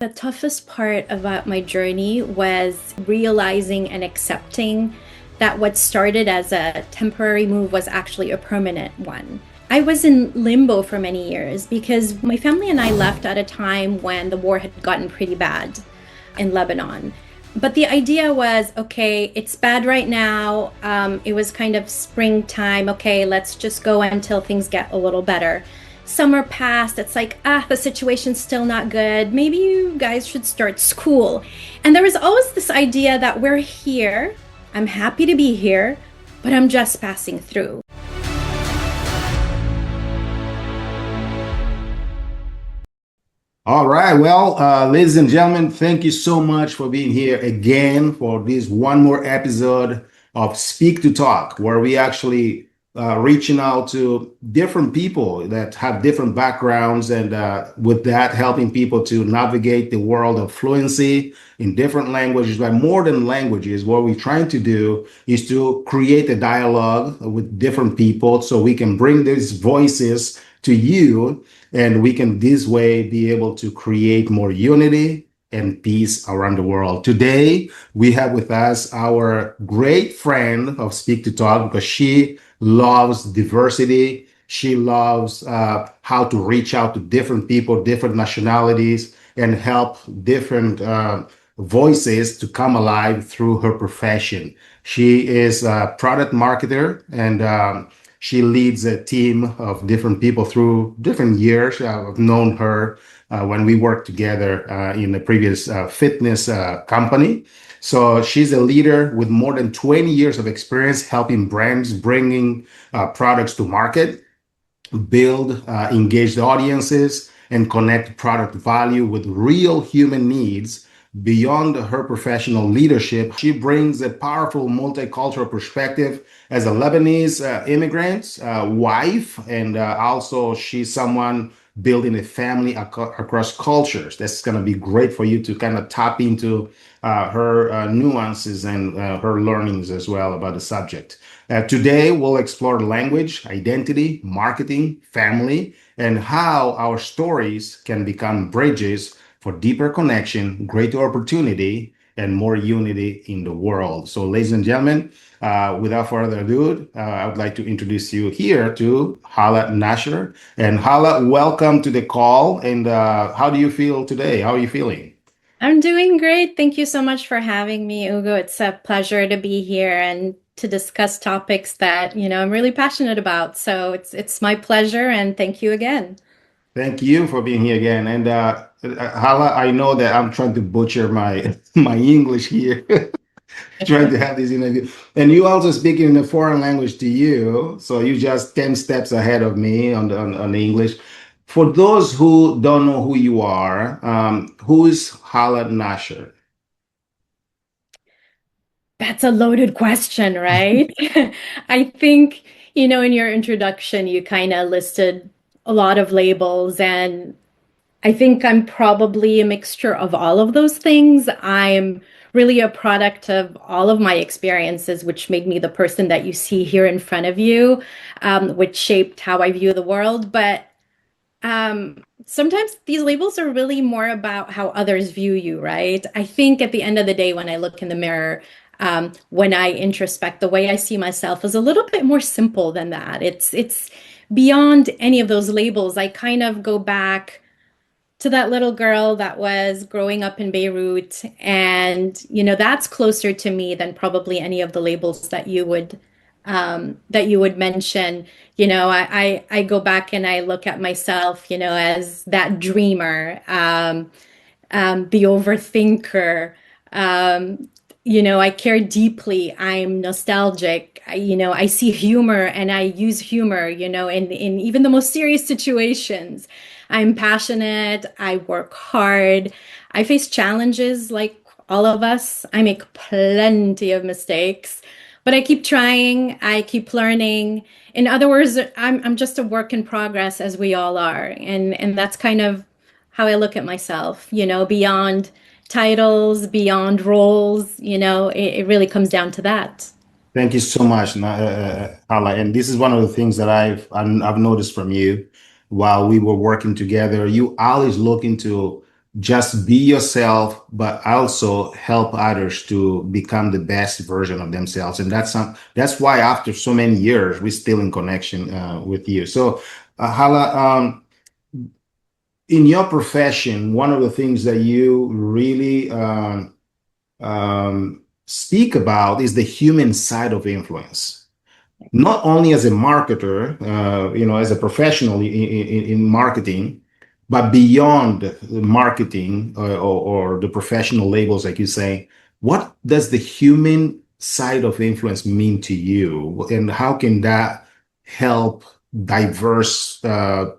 The toughest part about my journey was realizing and accepting that what started as a temporary move was actually a permanent one. I was in limbo for many years because my family and I left at a time when the war had gotten pretty bad in Lebanon. But the idea was, okay, it's bad right now. It was kind of springtime. Okay, let's just go until things get a little better. Summer passed. It's like, the situation's still not good. Maybe you guys should start school. And there was always this idea that we're here. I'm happy to be here, but I'm just passing through. All right. Well, ladies and gentlemen, thank you so much for being here again for this one more episode of Speak to Talk, where we actually reaching out to different people that have different backgrounds, and with that, helping people to navigate the world of fluency in different languages. But more than languages, what we're trying to do is to create a dialogue with different people so we can bring these voices to you, and we can this way be able to create more unity and peace around the world. Today, we have with us our great friend of Speak to Talk, because she loves diversity. She loves how to reach out to different people, different nationalities, and help different voices to come alive through her profession. She is a product marketer, and she leads a team of different people through different years. I've known her when we worked together in a previous fitness company. So she's a leader with more than 20 years of experience helping brands bringing products to market, build engaged audiences, and connect product value with real human needs. Beyond her professional leadership, she brings a powerful multicultural perspective as a Lebanese immigrant, wife, and also she's someone building a family across cultures. That's going to be great for you to kind of tap into her nuances and her learnings as well about the subject. Today, we'll explore language, identity, marketing, family, and how our stories can become bridges for deeper connection, greater opportunity, and more unity in the world. So, ladies and gentlemen, without further ado, I would like to introduce you here to Hala Nasr. And Hala, welcome to the call. And how do you feel today? How are you feeling? I'm doing great. Thank you so much for having me, Ugo. It's a pleasure to be here and to discuss topics that, I'm really passionate about. So it's my pleasure and thank you again. Thank you for being here again. And Hala, I know that I'm trying to butcher my my English here, trying to have this interview. And you also speak in a foreign language to you, so you just 10 steps ahead of me on the English. For those who don't know who you are, who is Hala Nasher? That's a loaded question, right? I think, in your introduction, you kind of listed a lot of labels, and I think I'm probably a mixture of all of those things. I'm really a product of all of my experiences, which made me the person that you see here in front of you, which shaped how I view the world. But sometimes these labels are really more about how others view you, right? I think at the end of the day, when I look in the mirror, when I introspect, the way I see myself is a little bit more simple than that. It's beyond any of those labels. I kind of go back to that little girl that was growing up in Beirut. And, that's closer to me than probably any of the labels that you would mention. I go back and I look at myself, as that dreamer, the overthinker. I care deeply. I'm nostalgic. I see humor and I use humor, in even the most serious situations. I'm passionate. I work hard. I face challenges like all of us. I make plenty of mistakes, but I keep trying. I keep learning. In other words, I'm just a work in progress, as we all are. And that's kind of how I look at myself, beyond titles, beyond roles, it really comes down to that. Thank you so much, Hala. And this is one of the things that I've noticed from you while we were working together. You always look into just be yourself, but also help others to become the best version of themselves. And that's why after so many years, we're still in connection with you. So, Hala, in your profession, one of the things that you really speak about is the human side of influence, not only as a marketer, as a professional in marketing, but beyond the marketing or the professional labels, like you say, what does the human side of influence mean to you? And how can that help diverse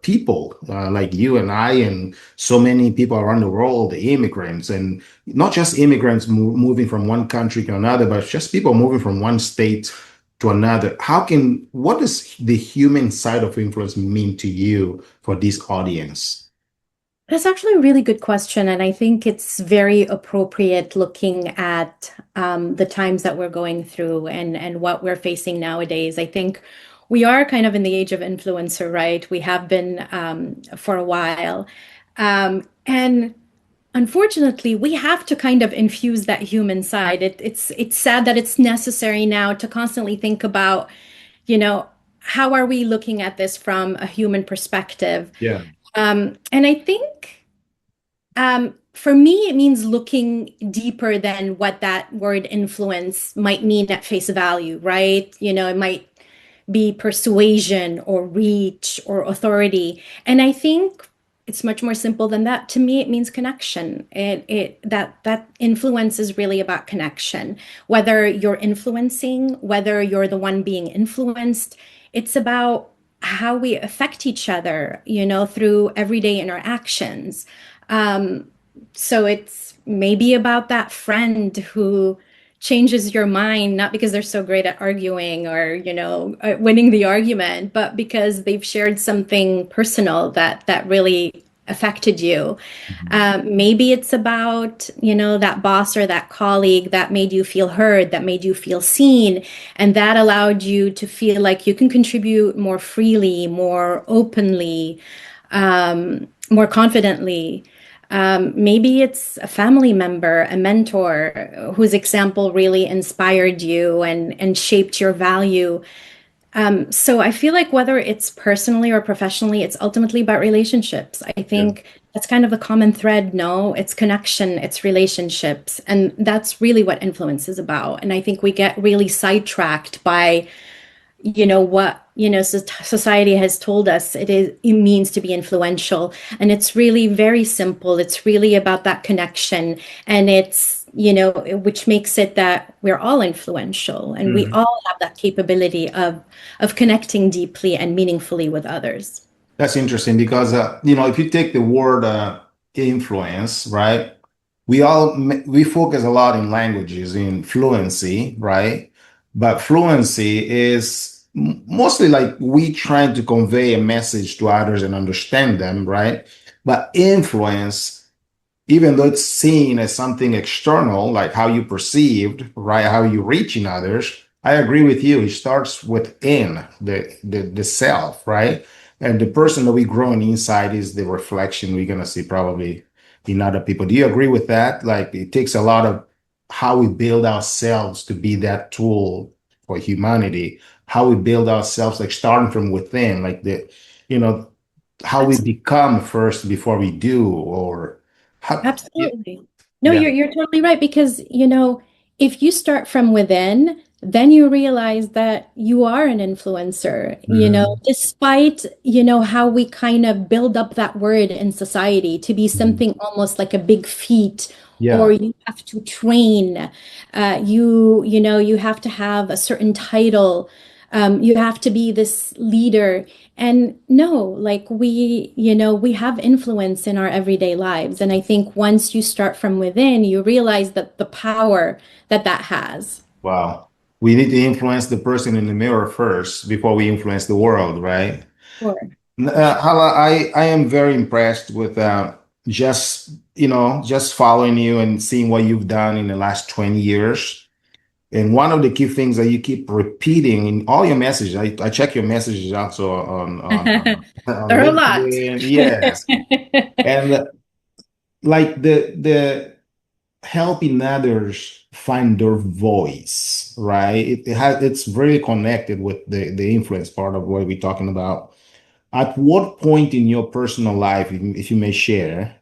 people like you and I and so many people around the world, the immigrants, and not just immigrants moving from one country to another, but just people moving from one state to another. What does the human side of influence mean to you for this audience? That's actually a really good question, and I think it's very appropriate looking at the times that we're going through and what we're facing nowadays. I think we are kind of in the age of influencer, right? We have been for a while, and unfortunately, we have to kind of infuse that human side. It's sad that it's necessary now to constantly think about, you know, how are we looking at this from a human perspective? Yeah. And I think for me, it means looking deeper than what that word influence might mean at face value, right? It might be persuasion or reach or authority. And I think it's much more simple than that. To me, it means connection. That influence is really about connection. Whether you're influencing, whether you're the one being influenced, it's about how we affect each other, through everyday interactions. So it's maybe about that friend who changes your mind, not because they're so great at arguing or, winning the argument, but because they've shared something personal that really affected you. Mhm. Maybe it's about, that boss or that colleague that made you feel heard, that made you feel seen, and that allowed you to feel like you can contribute more freely, more openly, more confidently. Maybe it's a family member, a mentor whose example really inspired you and shaped your value. So I feel like whether it's personally or professionally, it's ultimately about relationships. I Yeah. think that's kind of the common thread. No, it's connection, it's relationships. And that's really what influence is about. And I think we get really sidetracked by what society has told us it means to be influential, and it's really very simple. It's really about that connection, and it's which makes it that we're all influential and we Mhm. all have that capability of connecting deeply and meaningfully with others. That's interesting because if you take the word influence, right? We focus a lot in languages, in fluency, right? But fluency is mostly like we trying to convey a message to others and understand them, right? But influence, even though it's seen as something external, like how you perceived, right, how you reach in others, I agree with you. It starts within the self, right? And the person that we grow on inside is the reflection we're gonna see probably in other people. Do you agree with that? Like it takes a lot of how we build ourselves to be that tool for humanity, how we build ourselves, like starting from within, like you know, how we Absolutely. become first before we do, or how, yeah, Absolutely. No, yeah. you're totally right because, if you start from within, then you realize that you are an influencer, Mhm. despite, how we kind of build up that word in society to be Mhm. something almost like a big feat, or Yeah. you have to train, you have to have a certain title, you have to be this leader. And no, like we have influence in our everyday lives. And I think once you start from within, you realize that the power that has. Wow. We need to influence the person in the mirror first before we influence the world, right? Sure, for sure. Hala, I am very impressed with just following you and seeing what you've done in the last 20 years. And one of the key things that you keep repeating in all your messages, I check your messages also on There on are a lot. LinkedIn, yes. And like the helping others find their voice, right? It's very connected with the influence part of what we're talking about. At what point in your personal life, if you may share,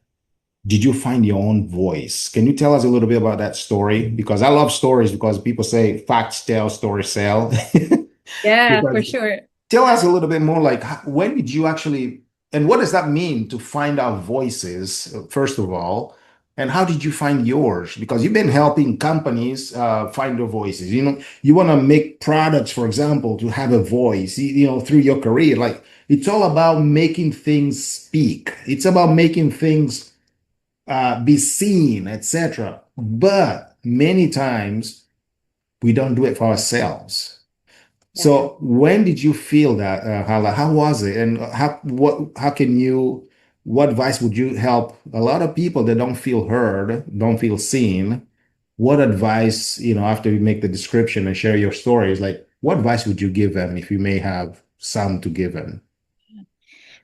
did you find your own voice? Can you tell us a little bit about that story? Because I love stories because people say facts tell, stories sell. Yeah, for Because sure. tell us a little bit more like when did you actually, and what does that mean to find our voices, first of all, and how did you find yours? Because you've been helping companies find their voices. You know, you want to make products, for example, to have a voice, through your career. Like it's all about making things speak. It's about making things be seen, etc. But many times we don't do it for ourselves. Yeah. So when did you feel that, Hala? How was it? And how can you, what advice would you help a lot of people that don't feel heard, don't feel seen? What advice, after you make the description and share your stories, like what advice would you give them if you may have some to give them?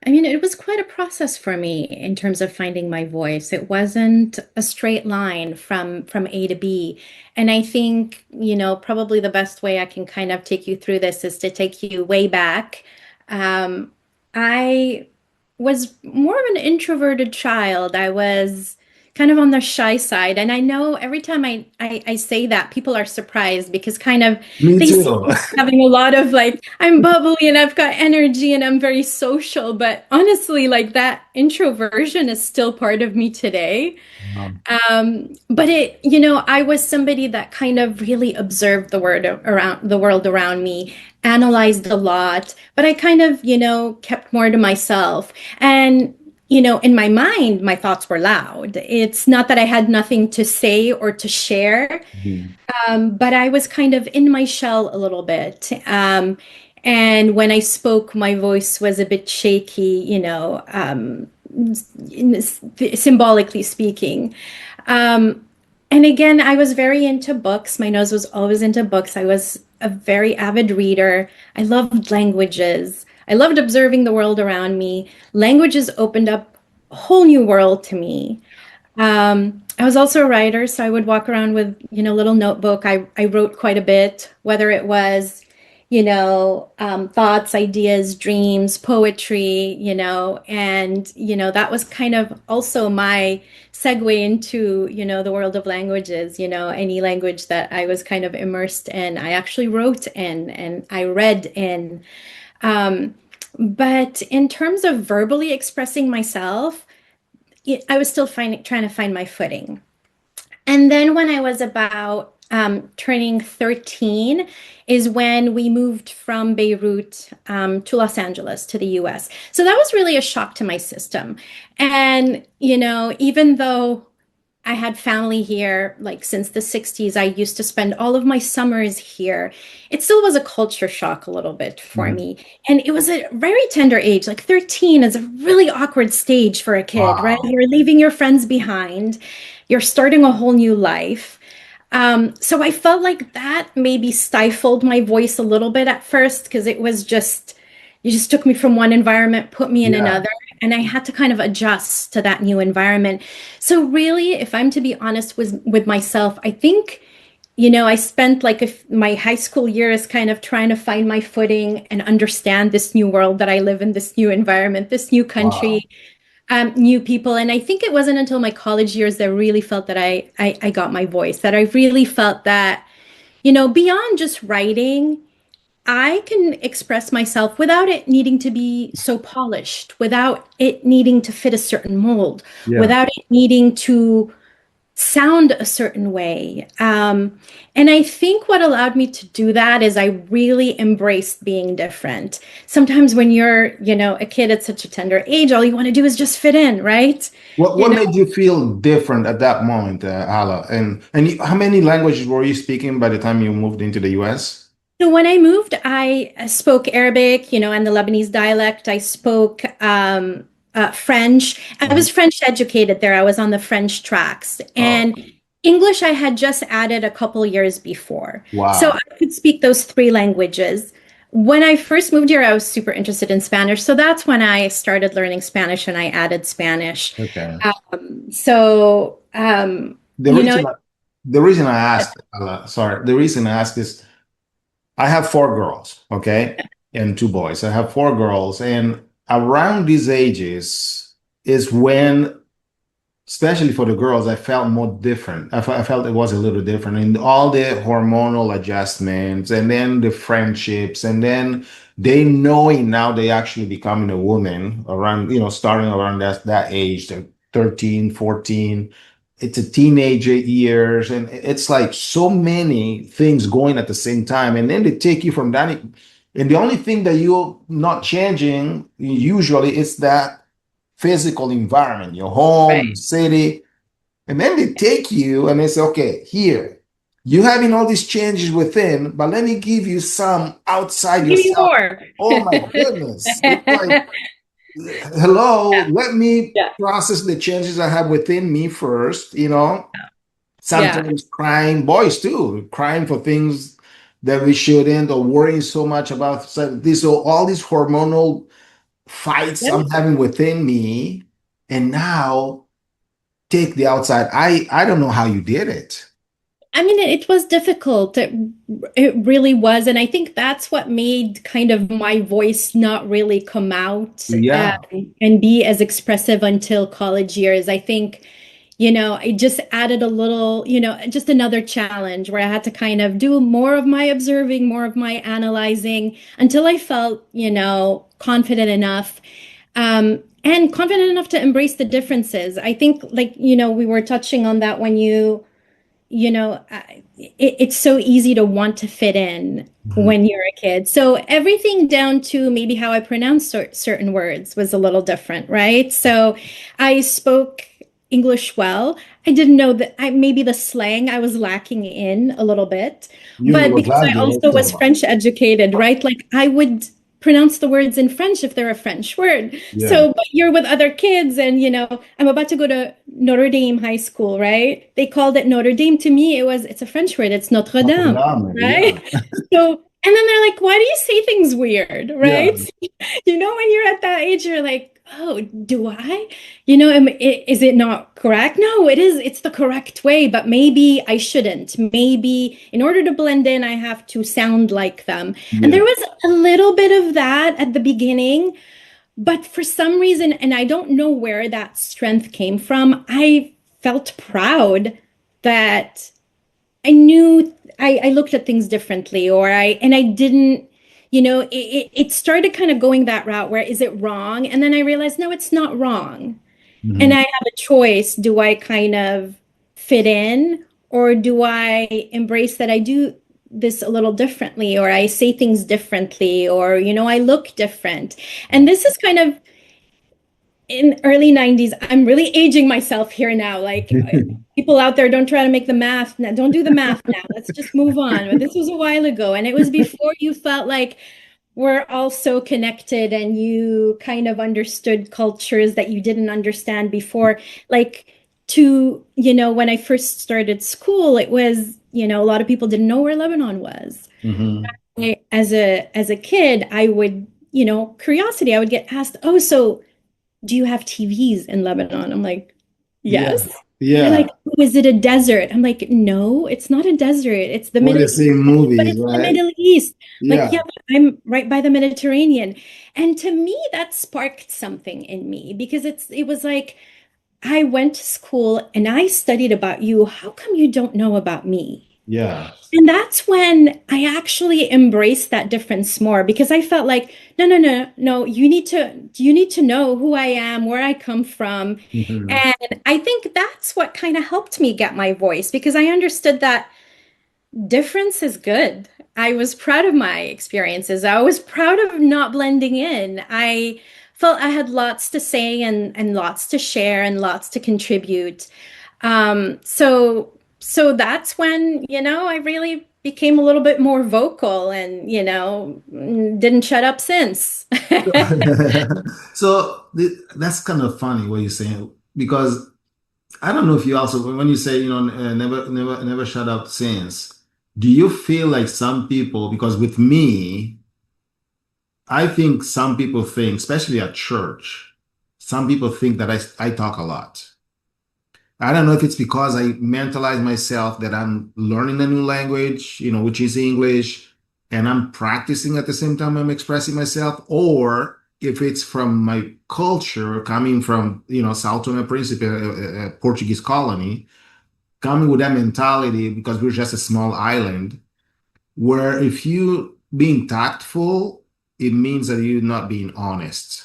I mean, it was quite a process for me in terms of finding my voice. It wasn't a straight line from A to B. And I think, probably the best way I can kind of take you through this is to take you way back. Um, I was more of an introverted child. I was kind of on the shy side. And I know every time I say that, people are surprised because kind of Me they see too. me having a lot of like, I'm bubbly and I've got energy and I'm very social. But honestly, like that introversion is still part of me today. But I was somebody that kind of really observed the world around me, analyzed a lot, but I kind of, kept more to myself. And, in my mind, my thoughts were loud. It's not that I had nothing to say or to share, Mhm. but I was kind of in my shell a little bit. And when I spoke, my voice was a bit shaky, symbolically speaking. Um, and again, I was very into books. My nose was always into books. I was a very avid reader. I loved languages. I loved observing the world around me. Languages opened up a whole new world to me. I was also a writer, so I would walk around with, little notebook. I wrote quite a bit, whether it was, thoughts, ideas, dreams, poetry, and, that was kind of also my segue into, the world of languages, any language that I was kind of immersed in. I actually wrote in and I read in. Um, but in terms of verbally expressing myself, I was still trying to find my footing. And then when I was about turning 13 is when we moved from Beirut to Los Angeles to the US. So that was really a shock to my system. And, even though I had family here like since the 60s, I used to spend all of my summers here. It still was a culture shock a little bit for Mhm. me. And it was a very tender age. Like 13 is a really awkward stage for a kid, right? Wow. You're leaving your friends behind, you're starting a whole new life. So I felt like that maybe stifled my voice a little bit at first because it was just, you just took me from one environment, put me in Yeah. another, and I had to kind of adjust to that new environment. So really, if I'm to be honest with myself, I think, I spent like my high school years kind of trying to find my footing and understand this new world that I live in, this new environment, this new country, Wow. new people. And I think it wasn't until my college years that I really felt that I got my voice, that I really felt that, beyond just writing, I can express myself without it needing to be so polished, without it needing to fit a certain mold, Yeah. without it needing to sound a certain way. And I think what allowed me to do that is I really embraced being different. Sometimes when you're, a kid at such a tender age, all you want to do is just fit in, right? What You know, made you feel different at that moment, Hala? And how many languages were you speaking by the time you moved into the US? so when I moved, I spoke Arabic, and the Lebanese dialect. I spoke French. I Uh-huh. was French educated there. I was on the French tracks. Oh, And English, I had just added a couple years before. So wow. I could speak those three languages When I first moved here, I was super interested in Spanish. So that's when I started learning Spanish and I added Spanish. Okay. So, The reason I, the reason I asked, sorry, the reason I asked is I have four girls, okay, and two boys. I have four girls, and around these ages is when, especially for the girls, I felt more different. I felt it was a little different in all the hormonal adjustments and then the friendships and then they knowing now they actually becoming a woman around, starting around that age, the 13, 14. It's a teenager years and it's like so many things going at the same time. And then they take you from that. And the only thing that you're not changing usually is that physical environment, your home, right. the city, and then they take you and they say, okay, here, you having all these changes within, but let me give you some outside Give me yourself. more. Oh my goodness. It's like, hello, let me Yeah. process the changes I have within me first, Yeah. sometimes crying, boys too, crying for things that we shouldn't or worrying so much about this, so all these hormonal fights Yeah. I'm having within me, and now take the outside. I don't know how you did it. I mean, it was difficult. It really was. And I think that's what made kind of my voice not really come out Yeah. and be as expressive until college years. I think, it just added a little, just another challenge where I had to kind of do more of my observing, more of my analyzing until I felt, confident enough. And confident enough to embrace the differences. I think, like, we were touching on that when it's so easy to want to fit in Mhm. when you're a kid. So everything down to maybe how I pronounce certain words was a little different, right? So I spoke English well. I didn't know that maybe the slang I was lacking in a little bit, You but was because I lagging also was also. French educated, right? Like I would pronounce the words in French if they're a French word. Yeah. So, but you're with other kids, and I'm about to go to Notre Dame High School, right? They called it Notre Dame. To me, it's a French word. It's Notre Notre Dame, Dame. right? Yeah. So, and then they're like, why do you say things weird, Yeah. right? When you're at that age, you're like, oh, do I? Is it not correct? No, it is. It's the correct way, but maybe I shouldn't. Maybe in order to blend in, I have to sound like them. And Yeah. there was a little bit of that at the beginning, but for some reason, and I don't know where that strength came from, I felt proud that I knew I looked at things differently, and I didn't, it started kind of going that route where is it wrong? And then I realized, no, it's not wrong. And Mhm. I have a choice. Do I kind of fit in or do I embrace that I do this a little differently or I say things differently or, I look different? And this is kind of in early 90s. I'm really aging myself here now. Like people out there, don't try to make the math now. Don't do the math now. Let's just move on. But this was a while ago. And it was before you felt like we're all so connected and you kind of understood cultures that you didn't understand before. Like when I first started school, it was, a lot of people didn't know where Lebanon was. Mhm. As a kid, I would, curiosity, I would get asked, oh, so do you have TVs in Lebanon? I'm like, Yeah. yes. They're Yeah. like, oh, is it a desert? I'm like, no, it's not a desert. It's the What Middle they East. say in But movies, it's the right? Middle East. Like, Yeah. yeah, but I'm right by the Mediterranean. And to me, that sparked something in me because it was like, I went to school and I studied about you. How come you don't know about me? Yeah. And that's when I actually embraced that difference more because I felt like, no, no, no, no, you need to know who I am, where I come from. Mhm. And I think that's what kind of helped me get my voice because I understood that difference is good. I was proud of my experiences. I was proud of not blending in. I felt I had lots to say and lots to share and lots to contribute. So that's when, I really became a little bit more vocal and, didn't shut up since. So that's kind of funny what you're saying because I don't know if you also when you say never shut up since. Do you feel like some people because with me I think some people think, especially at church, some people think that I talk a lot. I don't know if it's because I mentalize myself that I'm learning a new language, which is English, and I'm practicing at the same time I'm expressing myself, or if it's from my culture, coming from, Sao Tome and Principe, a Portuguese colony, coming with that mentality because we're just a small island, where if you being tactful, it means that you're not being honest.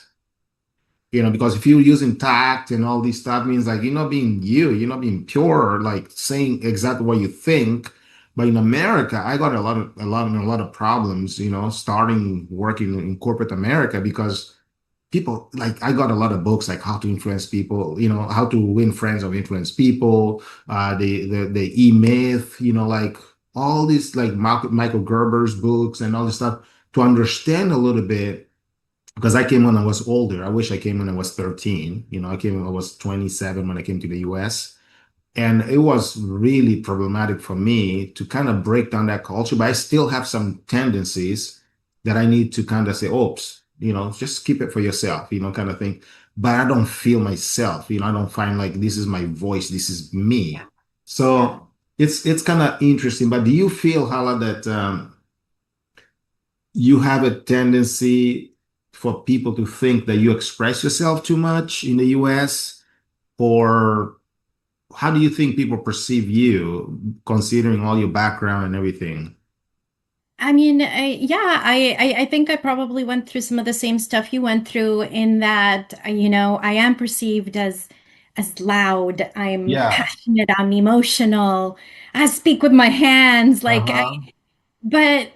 Because if you're using tact and all this stuff means like you're not being you're not being pure, like saying exactly what you think. But in America, I got a lot of problems, starting working in corporate America because people like I got a lot of books like how to influence people, how to win friends or influence people, the E-Myth, like all these like Michael Gerber's books and all this stuff to understand a little bit because I came when I was older. I wish I came when I was 13. I came when I was 27 when I came to the US. And it was really problematic for me to kind of break down that culture, but I still have some tendencies that I need to kind of say, oops, just keep it for yourself, kind of thing. But I don't feel myself, I don't find like this is my voice, this is Yeah. me. Yeah. So it's kind of interesting. But do you feel, Hala, that you have a tendency for people to think that you express yourself too much in the US? Or how do you think people perceive you considering all your background and everything? I mean, yeah, I think I probably went through some of the same stuff you went through in that, I am perceived as loud, I'm Yeah. passionate, I'm emotional, I speak with my hands, Uh-huh. but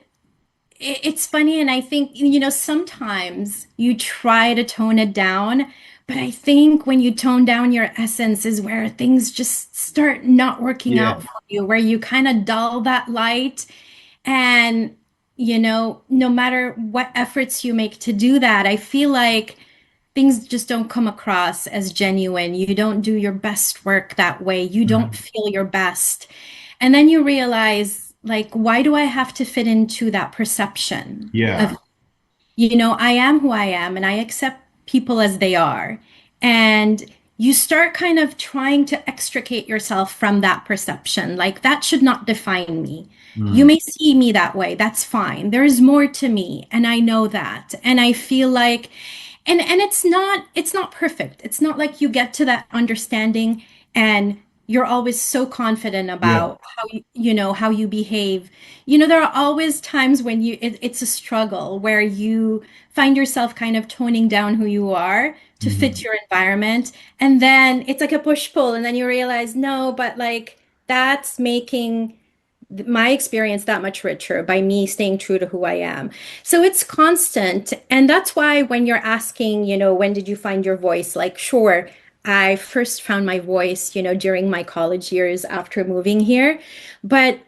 it's funny, and I think, sometimes you try to tone it down, but I think when you tone down your essence is where things just start not working Yeah. out for you, where you kind of dull that light. And, no matter what efforts you make to do that, I feel like things just don't come across as genuine. You don't do your best work that way. You don't Mhm. feel your best. And then you realize, like, why do I have to fit into that perception of, Yeah. I am who I am and I accept people as they are. And you start kind of trying to extricate yourself from that perception. Like, that should not define me. You Mm. may see me that way. That's fine. There's more to me. And I know that. And I feel like, and it's not perfect. It's not like you get to that understanding and you're always so confident Yeah. about how you behave. There are always times when it's a struggle where you find yourself kind of toning down who you are to fit Mhm. your environment, and then it's like a push pull, and then you realize, no, but like that's making my experience that much richer by me staying true to who I am. So it's constant. And that's why when you're asking, when did you find your voice? Like, sure, I first found my voice, during my college years after moving here. But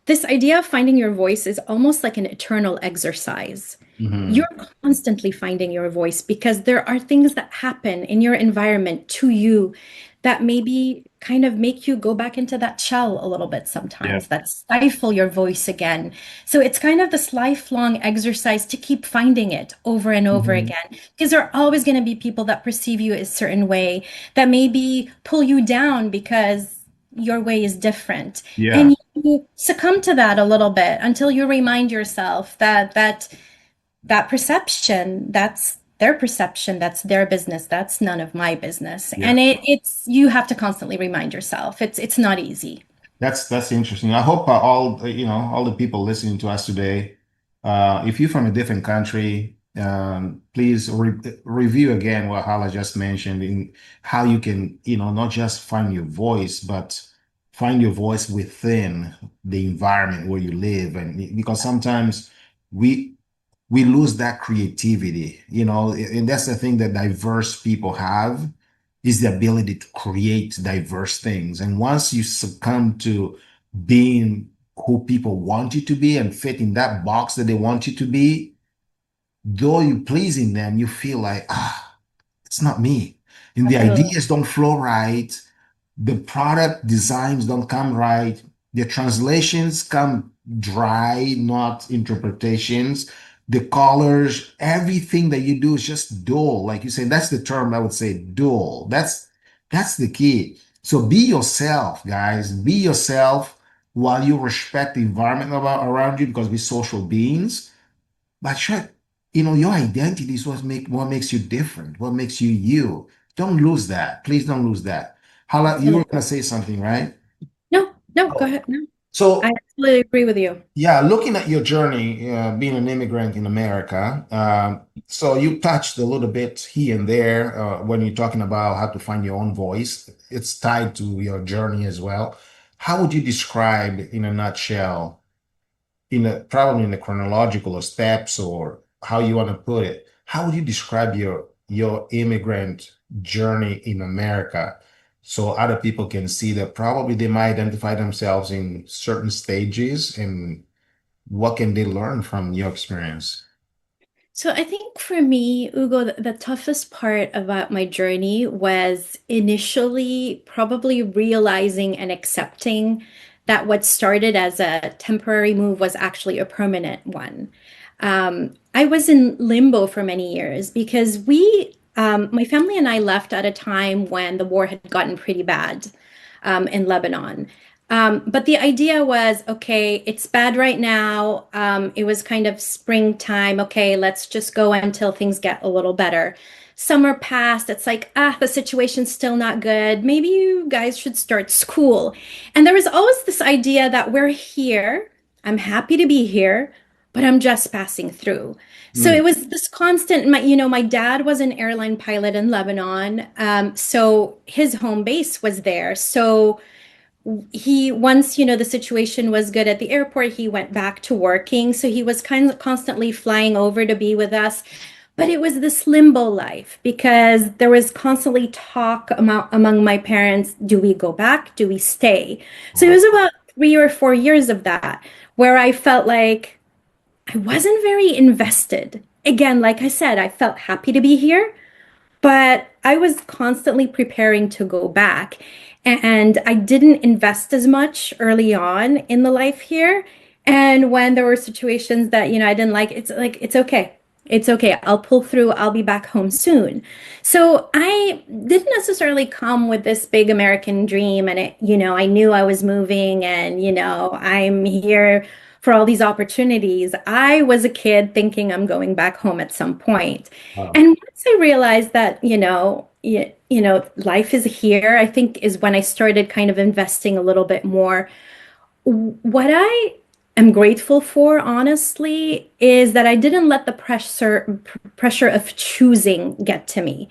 this idea of finding your voice is almost like an eternal exercise. You're Mhm. constantly finding your voice because there are things that happen in your environment to you that maybe kind of make you go back into that shell a little bit Yeah. sometimes, that stifle your voice again. So it's kind of this lifelong exercise to keep finding it over and over Mhm. again, because there are always going to be people that perceive you a certain way that maybe pull you down because your way is different. Yeah. And you succumb to that a little bit until you remind yourself that perception, that's their perception, that's their business, that's none of my business. Yeah. And it's you have to constantly remind yourself. It's not easy. That's interesting. I hope all the people listening to us today, if you're from a different country, please review again what Hala just mentioned in how you can, not just find your voice, but find your voice within the environment where you live. And because sometimes we we lose that creativity, and that's the thing that diverse people have is the ability to create diverse things. And once you succumb to being who people want you to be and fit in that box that they want you to be, though you're pleasing them, you feel like, it's not me. And the Absolutely. ideas don't flow right. The product designs don't come right. The translations come dry, not interpretations. the colors, everything that you do is just dual. Like you say, that's the term I would say, dual. That's the key. So be yourself, guys. Be yourself while you respect the environment around you because we're social beings. But sure, your identity is what makes you different, what makes you you. Don't lose that. Please don't lose that. Hala, you were Absolutely. gonna say something, right? No, no, go Oh. ahead. No, I So absolutely agree with you. yeah, looking at your journey, being an immigrant in America, so you touched a little bit here and there when you're talking about how to find your own voice. It's tied to your journey as well. How would you describe, in a nutshell, probably in the chronological steps or how you want to put it, how would you describe your immigrant journey in America so other people can see that probably they might identify themselves in certain stages and what can they learn from your experience? So I think for me, Ugo, the toughest part about my journey was initially probably realizing and accepting that what started as a temporary move was actually a permanent one. I was in limbo for many years because my family and I left at a time when the war had gotten pretty bad in Lebanon. But the idea was, okay, it's bad right now. It was kind of springtime. Okay, let's just go until things get a little better. Summer passed. It's like, the situation's still not good. Maybe you guys should start school. And there was always this idea that we're here. I'm happy to be here, but I'm just passing through. So Mm, it was this constant, my dad was an airline pilot in Lebanon. So his home base was there. So once the situation was good at the airport, he went back to working, so he was kind of constantly flying over to be with us. But it was this limbo life because there was constantly talk among my parents, do we go back, do we stay? So it wow. was about 3 or 4 years of that where I felt like I wasn't very invested. Again, like I said, I felt happy to be here, but I was constantly preparing to go back. And I didn't invest as much early on in the life here. And when there were situations that, I didn't like, it's okay. It's okay. I'll pull through. I'll be back home soon. So I didn't necessarily come with this big American dream. And I knew I was moving and, I'm here for all these opportunities. I was a kid thinking I'm going back home at some point. Wow. And once I realized that, life is here, I think is when I started kind of investing a little bit more. What I am grateful for, honestly, is that I didn't let the pressure of choosing get to me.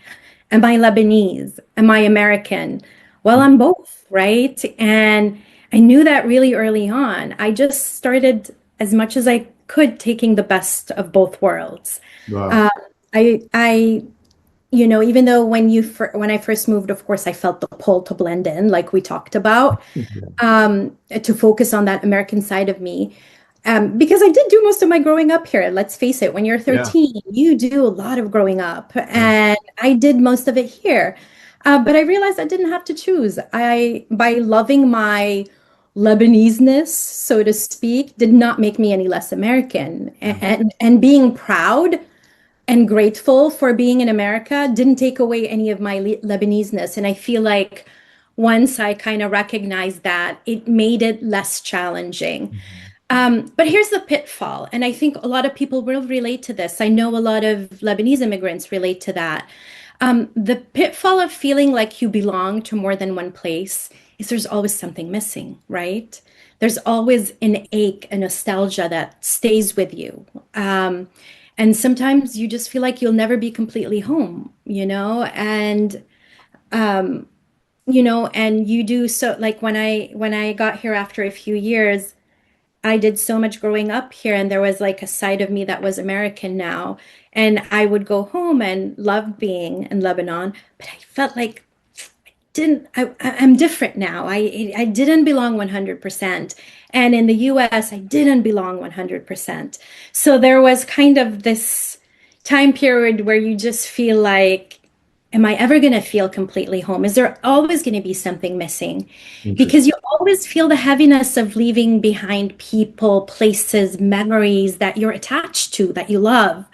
Am I Lebanese? Am I American? Well, I'm both, right? And I knew that really early on. I just started as much as I could taking the best of both worlds. Wow. Uh, I even though when I first moved, of course, I felt the pull to blend in, like we talked about, to focus on that American side of me. Because I did do most of my growing up here. Let's face it, when you're Yeah. 13, you do a lot of growing up, Yeah. and I did most of it here. But I realized I didn't have to choose. By loving my Lebanese-ness, so to speak, did not make me any less American. Yeah. And being proud and grateful for being in America didn't take away any of my Lebanese-ness. And I feel like once I kind of recognized that, it made it less challenging. Mhm. But here's the pitfall, and I think a lot of people will relate to this. I know a lot of Lebanese immigrants relate to that. The pitfall of feeling like you belong to more than one place is there's always something missing, right? There's always an ache, a nostalgia that stays with you. And sometimes you just feel like you'll never be completely home, um, and you do so like when I got here after a few years, I did so much growing up here, and there was like a side of me that was American now. And I would go home and love being in Lebanon, but I felt like didn't I'm different now. I didn't belong 100%. And in the US, I didn't belong 100%. So there was kind of this time period where you just feel like, am I ever going to feel completely home? Is there always going to be something missing? Interesting. Because you always feel the heaviness of leaving behind people, places, memories that you're attached to, that you love.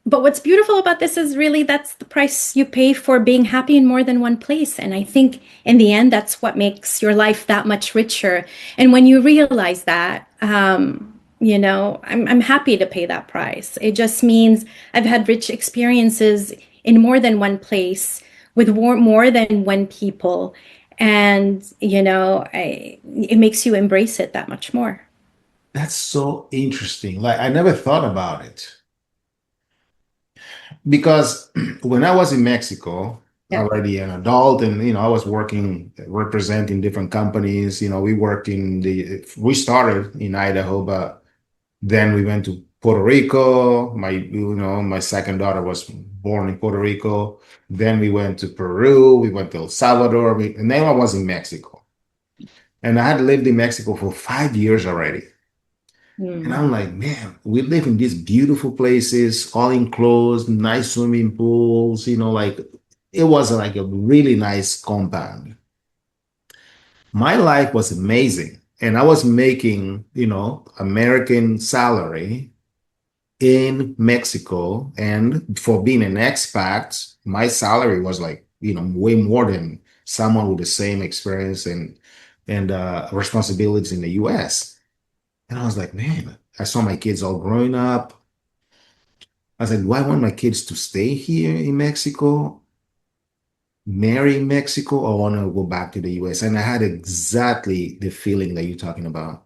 But what's beautiful about this is really that's the price you pay for being happy in more than one place. And I think in the end, that's what makes your life that much richer. And when you realize that, I'm happy to pay that price. It just means I've had rich experiences in more than one place with more than one people. And, it makes you embrace it that much more. That's so interesting. Like I never thought about it because when I was in Mexico, Yeah. already an adult, and I was working representing different companies. We started in Idaho, but then we went to Puerto Rico. My second daughter was born in Puerto Rico. Then we went to Peru. We went to El Salvador. And then I was in Mexico. And I had lived in Mexico for 5 years already. And Mm, I'm like, man, we live in these beautiful places, all enclosed, nice swimming pools, like it was like a really nice compound. My life was amazing. And I was making, American salary in Mexico. And for being an expat, my salary was like, way more than someone with the same experience and responsibilities in the US. And I was like, man, I saw my kids all growing up. I was like, do I want my kids to stay here in Mexico, marry in Mexico, or want to go back to the US? And I had exactly the feeling that you're talking about,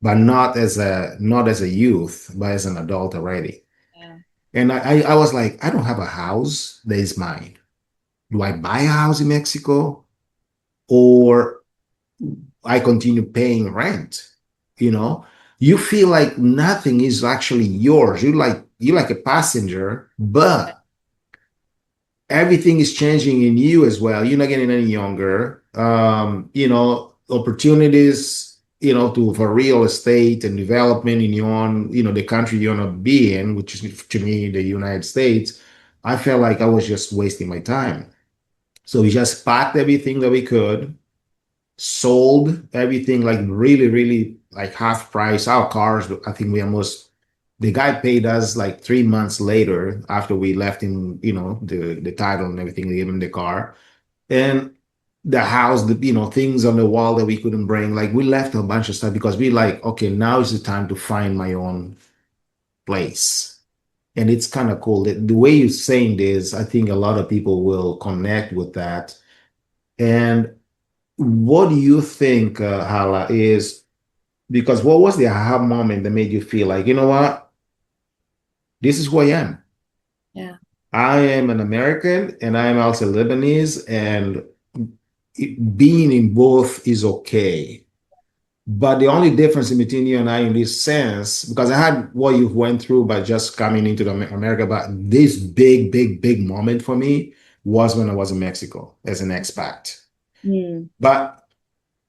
but not as a youth, but as an adult already. yeah. And I was like, I don't have a house that is mine. Do I buy a house in Mexico or I continue paying rent? You know, you feel like nothing is actually yours. You're like a passenger, but everything is changing in you as well. You're not getting any younger. Opportunities, for real estate and development in the country you want to be in, which is to me the United States. I felt like I was just wasting my time. So we just packed everything that we could, sold everything like really, really like half price. Our cars, I think the guy paid us like 3 months later after we left him, the title and everything, they gave him the car. And the house, things on the wall that we couldn't bring. Like we left a bunch of stuff because we like, okay, now is the time to find my own place. And it's kind of cool. The way you're saying this, I think a lot of people will connect with that. And what do you think, Hala, is because what was the aha moment that made you feel like, you know what? This is who I am. Yeah. I am an American and I am also Lebanese, and being in both is okay. But the only difference in between you and I in this sense, because I had what you went through by just coming into America, but this big, big, big moment for me was when I was in Mexico as an expat. Mm, But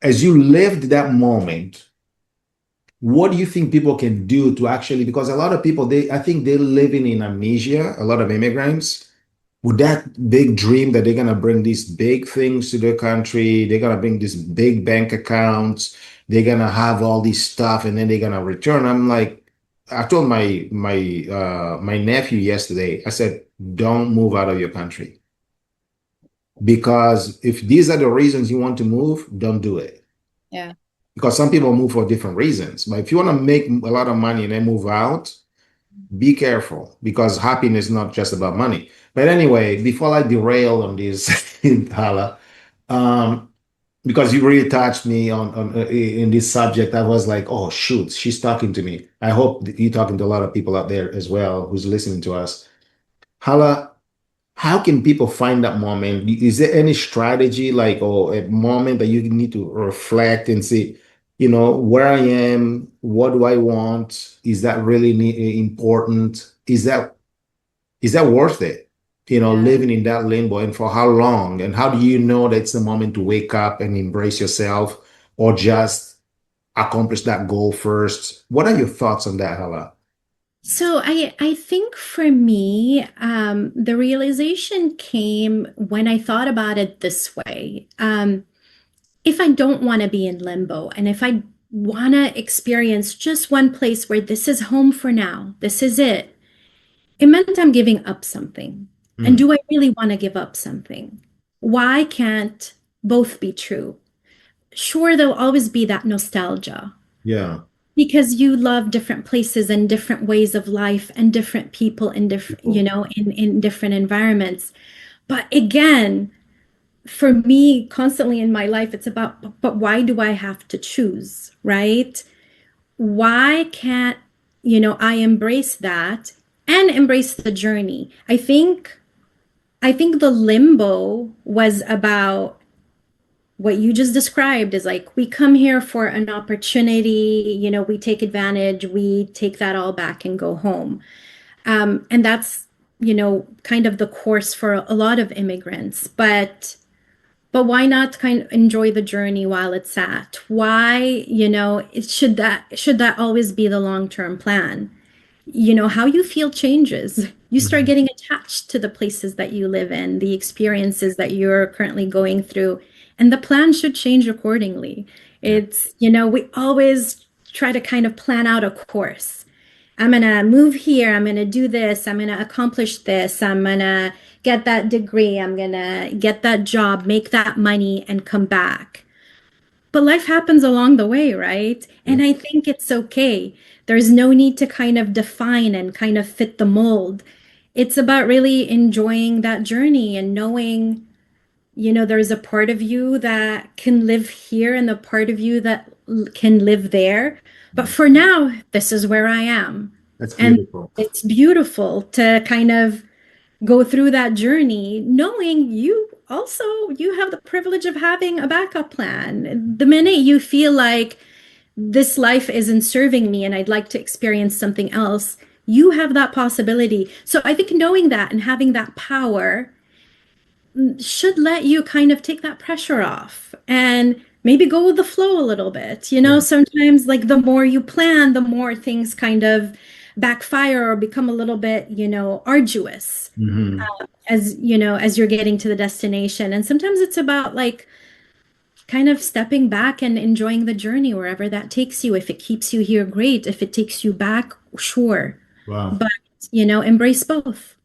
as you lived that moment, what do you think people can do to actually, because a lot of people, I think they're living in amnesia, a lot of immigrants, with that big dream that they're going to bring these big things to their country, they're going to bring these big bank accounts, they're going to have all this stuff, and then they're going to return. I'm like, I told my nephew yesterday, I said, don't move out of your country. Because if these are the reasons you want to move, don't do it. yeah. Because some people move for different reasons. But if you want to make a lot of money and then move out, be careful because happiness is not just about money. But anyway, before I derail on this, Hala, um, because you really touched me on in this subject, I was like, oh shoot, she's talking to me. I hope that you're talking to a lot of people out there as well who's listening to us. Hala, how can people find that moment? Is there any strategy like or a moment that you need to reflect and see, where I am, what do I want? Is that really important? Is that worth it? Yeah. Living in that limbo and for how long? And how do you know that it's the moment to wake up and embrace yourself or just accomplish that goal first? What are your thoughts on that, Hala? So I think for me, the realization came when I thought about it this way. If I don't want to be in limbo, and if I want to experience just one place where this is home for now, this is it, it meant I'm giving up something. And Mm, do I really want to give up something? Why can't both be true? Sure, there'll always be that nostalgia yeah. because you love different places and different ways of life and different people in different, People. in different environments. But again, for me, constantly in my life, it's about, but why do I have to choose, right? Why can't, I embrace that and embrace the journey? I think the limbo was about what you just described is like we come here for an opportunity, we take advantage, we take that all back and go home. And that's, kind of the course for a lot of immigrants. But why not kind of enjoy the journey while it's at? Why, should that always be the long-term plan? How you feel changes. You start Mhm. getting attached to the places that you live in, the experiences that you're currently going through, and the plan should change accordingly. Yeah. We always try to kind of plan out a course. I'm gonna move here, I'm gonna do this, I'm gonna accomplish this, I'm gonna get that degree, I'm gonna get that job, make that money, and come back. But life happens along the way, right? Yeah. And I think it's okay. There's no need to kind of define and kind of fit the mold. It's about really enjoying that journey and knowing, there's a part of you that can live here and the part of you that can live there. But Mm. for now, this is where I am. That's And beautiful. it's beautiful to kind of go through that journey knowing you have the privilege of having a backup plan. The minute you feel like this life isn't serving me and I'd like to experience something else, you have that possibility. So I think knowing that and having that power should let you kind of take that pressure off and maybe go with the flow a little bit. Yeah. Sometimes like the more you plan, the more things kind of backfire or become a little bit, arduous Hmm. as you're getting to the destination. And sometimes it's about like kind of stepping back and enjoying the journey wherever that takes you. If it keeps you here, great. If it takes you back, sure. Wow. But, embrace both.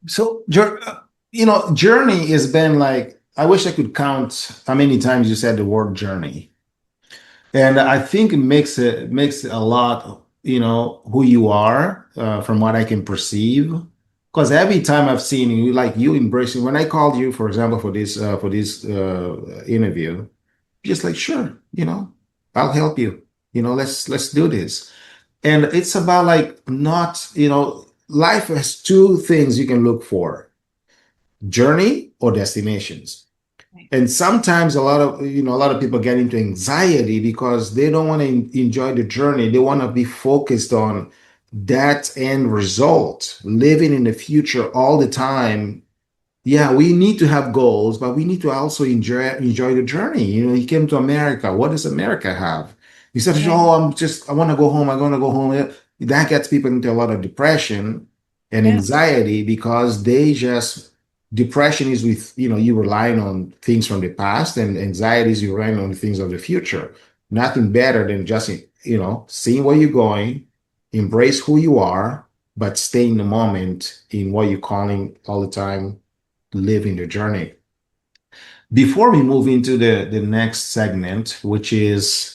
So, journey has been like, I wish I could count how many times you said the word journey. And I think it makes a lot, who you are, from what I can perceive. Because every time I've seen you, like you embracing, when I called you, for example, for this interview, just like, sure, I'll help you. Let's do this. And it's about like not, life has two things you can look for: journey or destinations. Right. And sometimes a lot of people get into anxiety because they don't want to enjoy the journey. They want to be focused on that end result, living in the future all the time. Yeah, we need to have goals, but we need to also enjoy the journey. You came to America. What does America have? You said, Right. "Oh, I want to go home. I'm going to go home." That gets people into a lot of depression and Yeah. anxiety because depression is with, you relying on things from the past, and anxiety is you relying on things of the future. Nothing better than just, seeing where you're going, embrace who you are, but stay in the moment in what you're calling all the time living the journey. Before we move into the next segment, which is,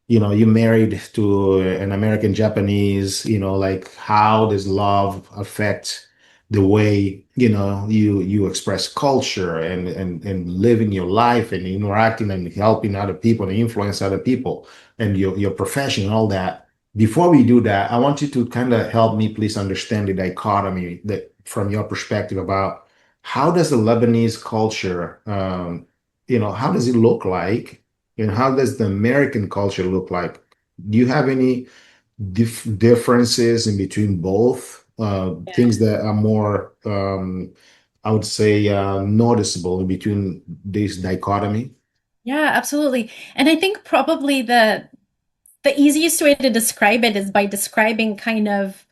you married to an American Japanese, like how does love affect the way, you express culture and living your life and interacting and helping other people and influence other people and your profession and all that. Before we do that, I want you to kind of help me please understand the dichotomy that from your perspective about how does the Lebanese culture, how does it look like, and how does the American culture look like? Do you have any differences in between both? Things that are more, I would say, noticeable in between this dichotomy? Yeah, absolutely. And I think probably the easiest way to describe it is by describing kind of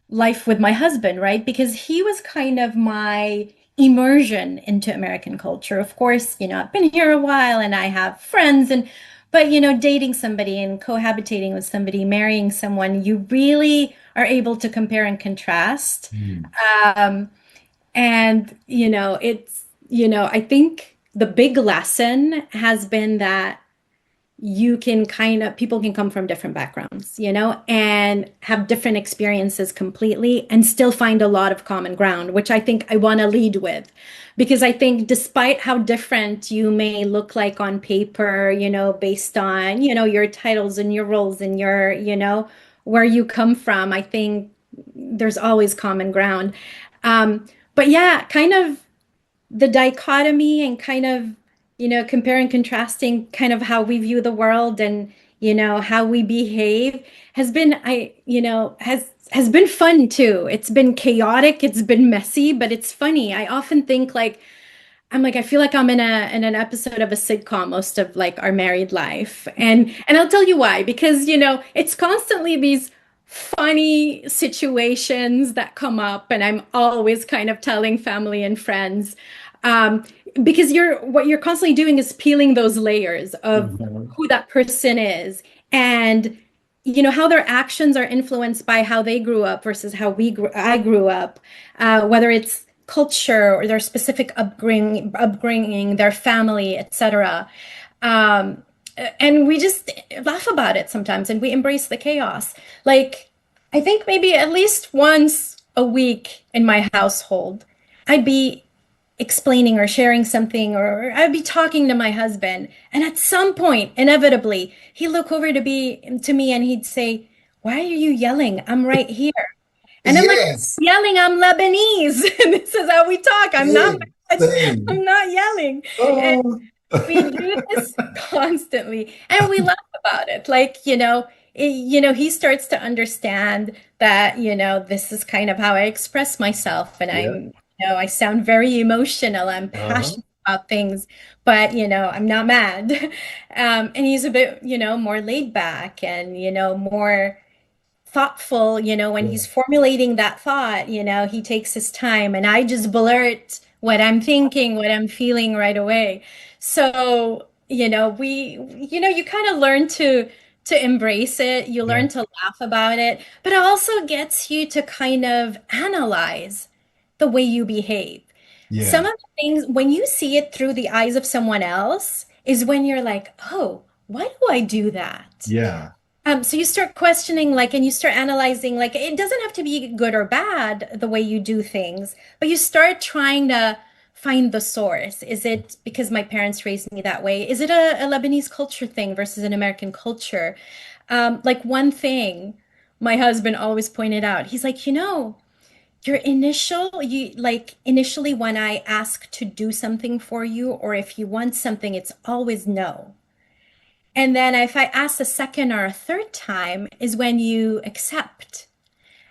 life with my husband, right? Because he was kind of my immersion into American culture. Of course, I've been here a while and I have friends but dating somebody and cohabitating with somebody, marrying someone, you really are able to compare and contrast. Mm. Um, and I think the big lesson has been that people can come from different backgrounds, and have different experiences completely and still find a lot of common ground, which I think I want to lead with. Because I think despite how different you may look like on paper, based on, your titles and your roles and where you come from, I think there's always common ground. Um, but yeah, kind of the dichotomy and kind of, compare and contrasting kind of how we view the world and, how we behave has been, has been fun too. It's been chaotic, it's been messy, but it's funny. I often think like, I feel like I'm in an episode of a sitcom most of like our married life. And I'll tell you why, because it's constantly these funny situations that come up and I'm always kind of telling family and friends um because what you're constantly doing is peeling those layers of Mhm. who that person is and how their actions are influenced by how they grew up versus how I grew up, whether it's culture or their specific upbringing, their family, etc. Um, and we just laugh about it sometimes, and we embrace the chaos. Like I think maybe at least once a week in my household, I'd be explaining or sharing something, or I'd be talking to my husband, and at some point, inevitably, he'd look over to me and he'd say, "Why are you yelling? I'm right here." And I'm like, Yes, "Yelling, I'm Lebanese." And this is how we talk. I'm not same, mad. same. I'm not yelling. And Oh, we do this constantly and we laugh about it. Like, he starts to understand that, this is kind of how I express myself. And yeah. I sound very emotional. I'm Uh-huh. passionate about things, but, I'm not mad. And he's a bit, more laid back and, more thoughtful, when Yeah. he's formulating that thought, he takes his time and I just blurt what I'm thinking, what I'm feeling right away. So, you kind of learn to embrace it, you learn Yeah. to laugh about it, but it also gets you to kind of analyze the way you behave. Some Yeah. of the things when you see it through the eyes of someone else is when you're like, "Oh, why do I do that?" Yeah. So you start questioning, like, and you start analyzing, like, it doesn't have to be good or bad the way you do things, but you start trying to find the source. Is it because my parents raised me that way? Is it a Lebanese culture thing versus an American culture? Like one thing my husband always pointed out, he's like, initially when I ask to do something for you, or if you want something, it's always no. And then if I ask a second or a third time is when you accept.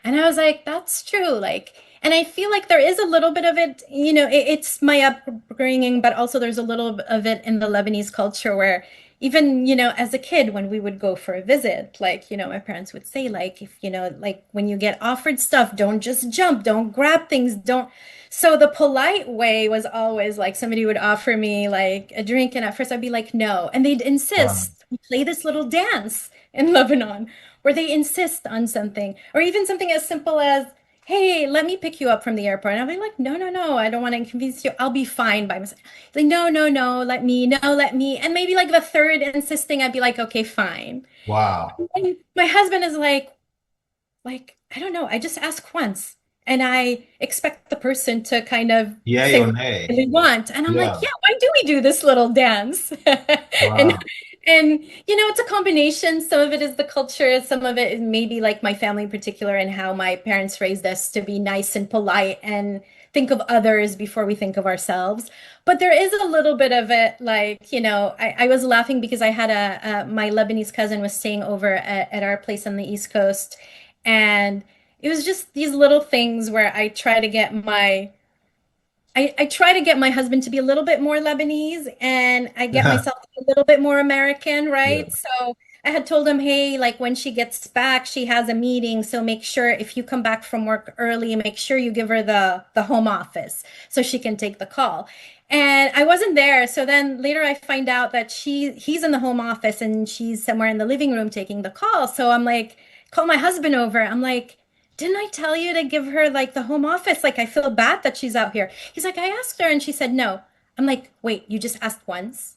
And I was like, that's true. Like, and I feel like there is a little bit of it, it's my upbringing, but also there's a little bit of it in the Lebanese culture where even, as a kid, when we would go for a visit, like, my parents would say, like, if, like when you get offered stuff, don't just jump, don't grab things, don't. So the polite way was always like somebody would offer me like a drink, and at first I'd be like, no. And they'd Wow. insist. We play this little dance in Lebanon where they insist on something, or even something as simple as, "Hey, let me pick you up from the airport." And I'll be like, "No, no, no, I don't want to inconvenience you. I'll be fine by myself." Like, "No, no, no, let me, no, let me." And maybe like the third insisting, I'd be like, "Okay, fine." Wow. And my husband is like, I don't know, I just ask once and I expect the person to kind of Yay say or what they nay? really want. And I'm like, Yeah. yeah, why do we do this little dance? And Wow. and it's a combination. Some of it is the culture, some of it is maybe like my family in particular and how my parents raised us to be nice and polite and think of others before we think of ourselves. But there is a little bit of it, like, I was laughing because I had my Lebanese cousin was staying over at our place on the East Coast. And it was just these little things where I try to get my husband to be a little bit more Lebanese and I get myself to be a little bit more American, Yeah. right? So I had told him, hey, like when she gets back, she has a meeting. So make sure if you come back from work early, make sure you give her the home office so she can take the call. And I wasn't there. So then later I find out that he's in the home office and she's somewhere in the living room taking the call. So I'm like, call my husband over. I'm like, didn't I tell you to give her like the home office? Like I feel bad that she's out here. He's like, I asked her and she said no. I'm like, wait, you just asked once?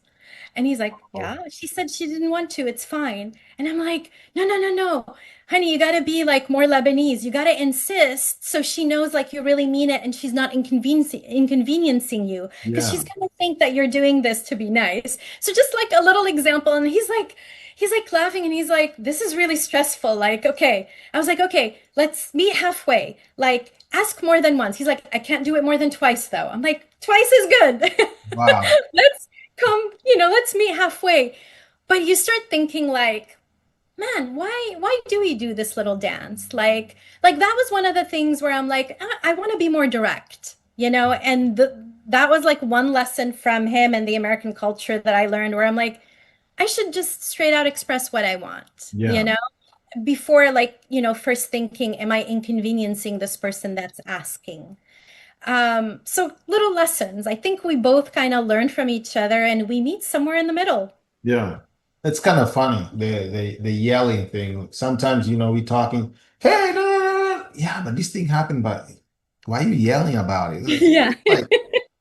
And he's like, Oh, yeah, she said she didn't want to. It's fine. And I'm like, no, no, no, no. Honey, you got to be like more Lebanese. You got to insist so she knows like you really mean it and she's not inconveniencing you because yeah. she's going to think that you're doing this to be nice. So just like a little example. And he's like laughing and he's like, this is really stressful. Like, okay. I was like, okay, let's meet halfway. Like, ask more than once. He's like, I can't do it more than twice though. I'm like, twice is good. Wow. Let's come, let's meet halfway. But you start thinking like, man, why do we do this little dance? Like that was one of the things where I'm like, I want to be more direct, and that was like one lesson from him and the American culture that I learned where I'm like, I should just straight out express what I want, Yeah. before like, first thinking, am I inconveniencing this person that's asking? So little lessons. I think we both kind of learn from each other and we meet somewhere in the middle. Yeah. It's kind of funny, the yelling thing. Sometimes, we talking, hey, no, no, no, no. Yeah, but this thing happened, but why are you yelling about it? Yeah. Like,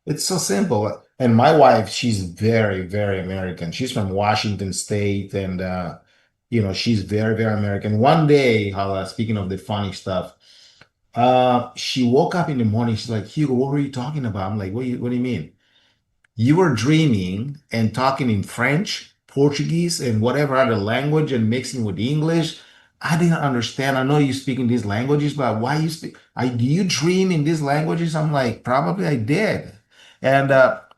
it's so simple. And my wife, she's very, very American. She's from Washington State, and she's very, very American. One day, Hala, speaking of the funny stuff, she woke up in the morning. She's like, Hugo, what were you talking about? I'm like, what do you mean? You were dreaming and talking in French, Portuguese, and whatever other language and mixing with English. I didn't understand. I know you speak in these languages, but why you speak? Do you dream in these languages? I'm like, probably I did. And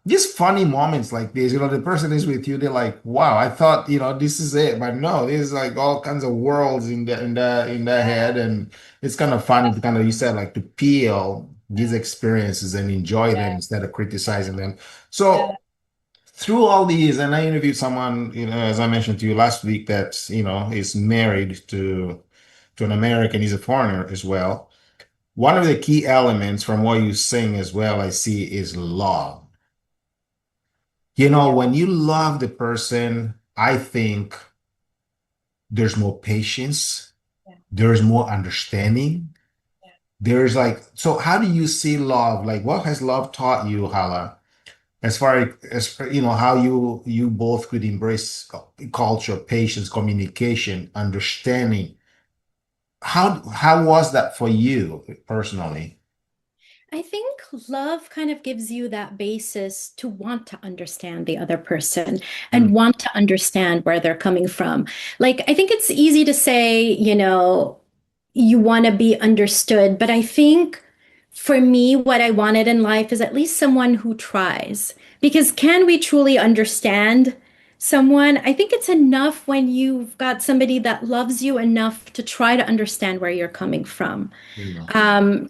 just funny moments like this, the person is with you, they're like, wow, I thought, this is it. But no, there's like all kinds of worlds in the head. And it's kind of funny to kind of, you said, like to peel these experiences and enjoy them Yeah. instead of criticizing them. Yeah. So through all these, and I interviewed someone, as I mentioned to you last week, that is married to an American. He's a foreigner as well. One of the key elements from what you sing as well, I see, is love. Yeah. When you love the person, I think there's more patience, Yeah. there's more understanding. Yeah. There's like, so how do you see love? Like, what has love taught you, Hala? As far as how you both could embrace culture, patience, communication, understanding. How was that for you personally? I think love kind of gives you that basis to want to understand the other person and Mm, want to understand where they're coming from. Like, I think it's easy to say, you want to be understood, but I think for me, what I wanted in life is at least someone who tries. Because can we truly understand someone? I think it's enough when you've got somebody that loves you enough to try to understand where you're coming from, yeah,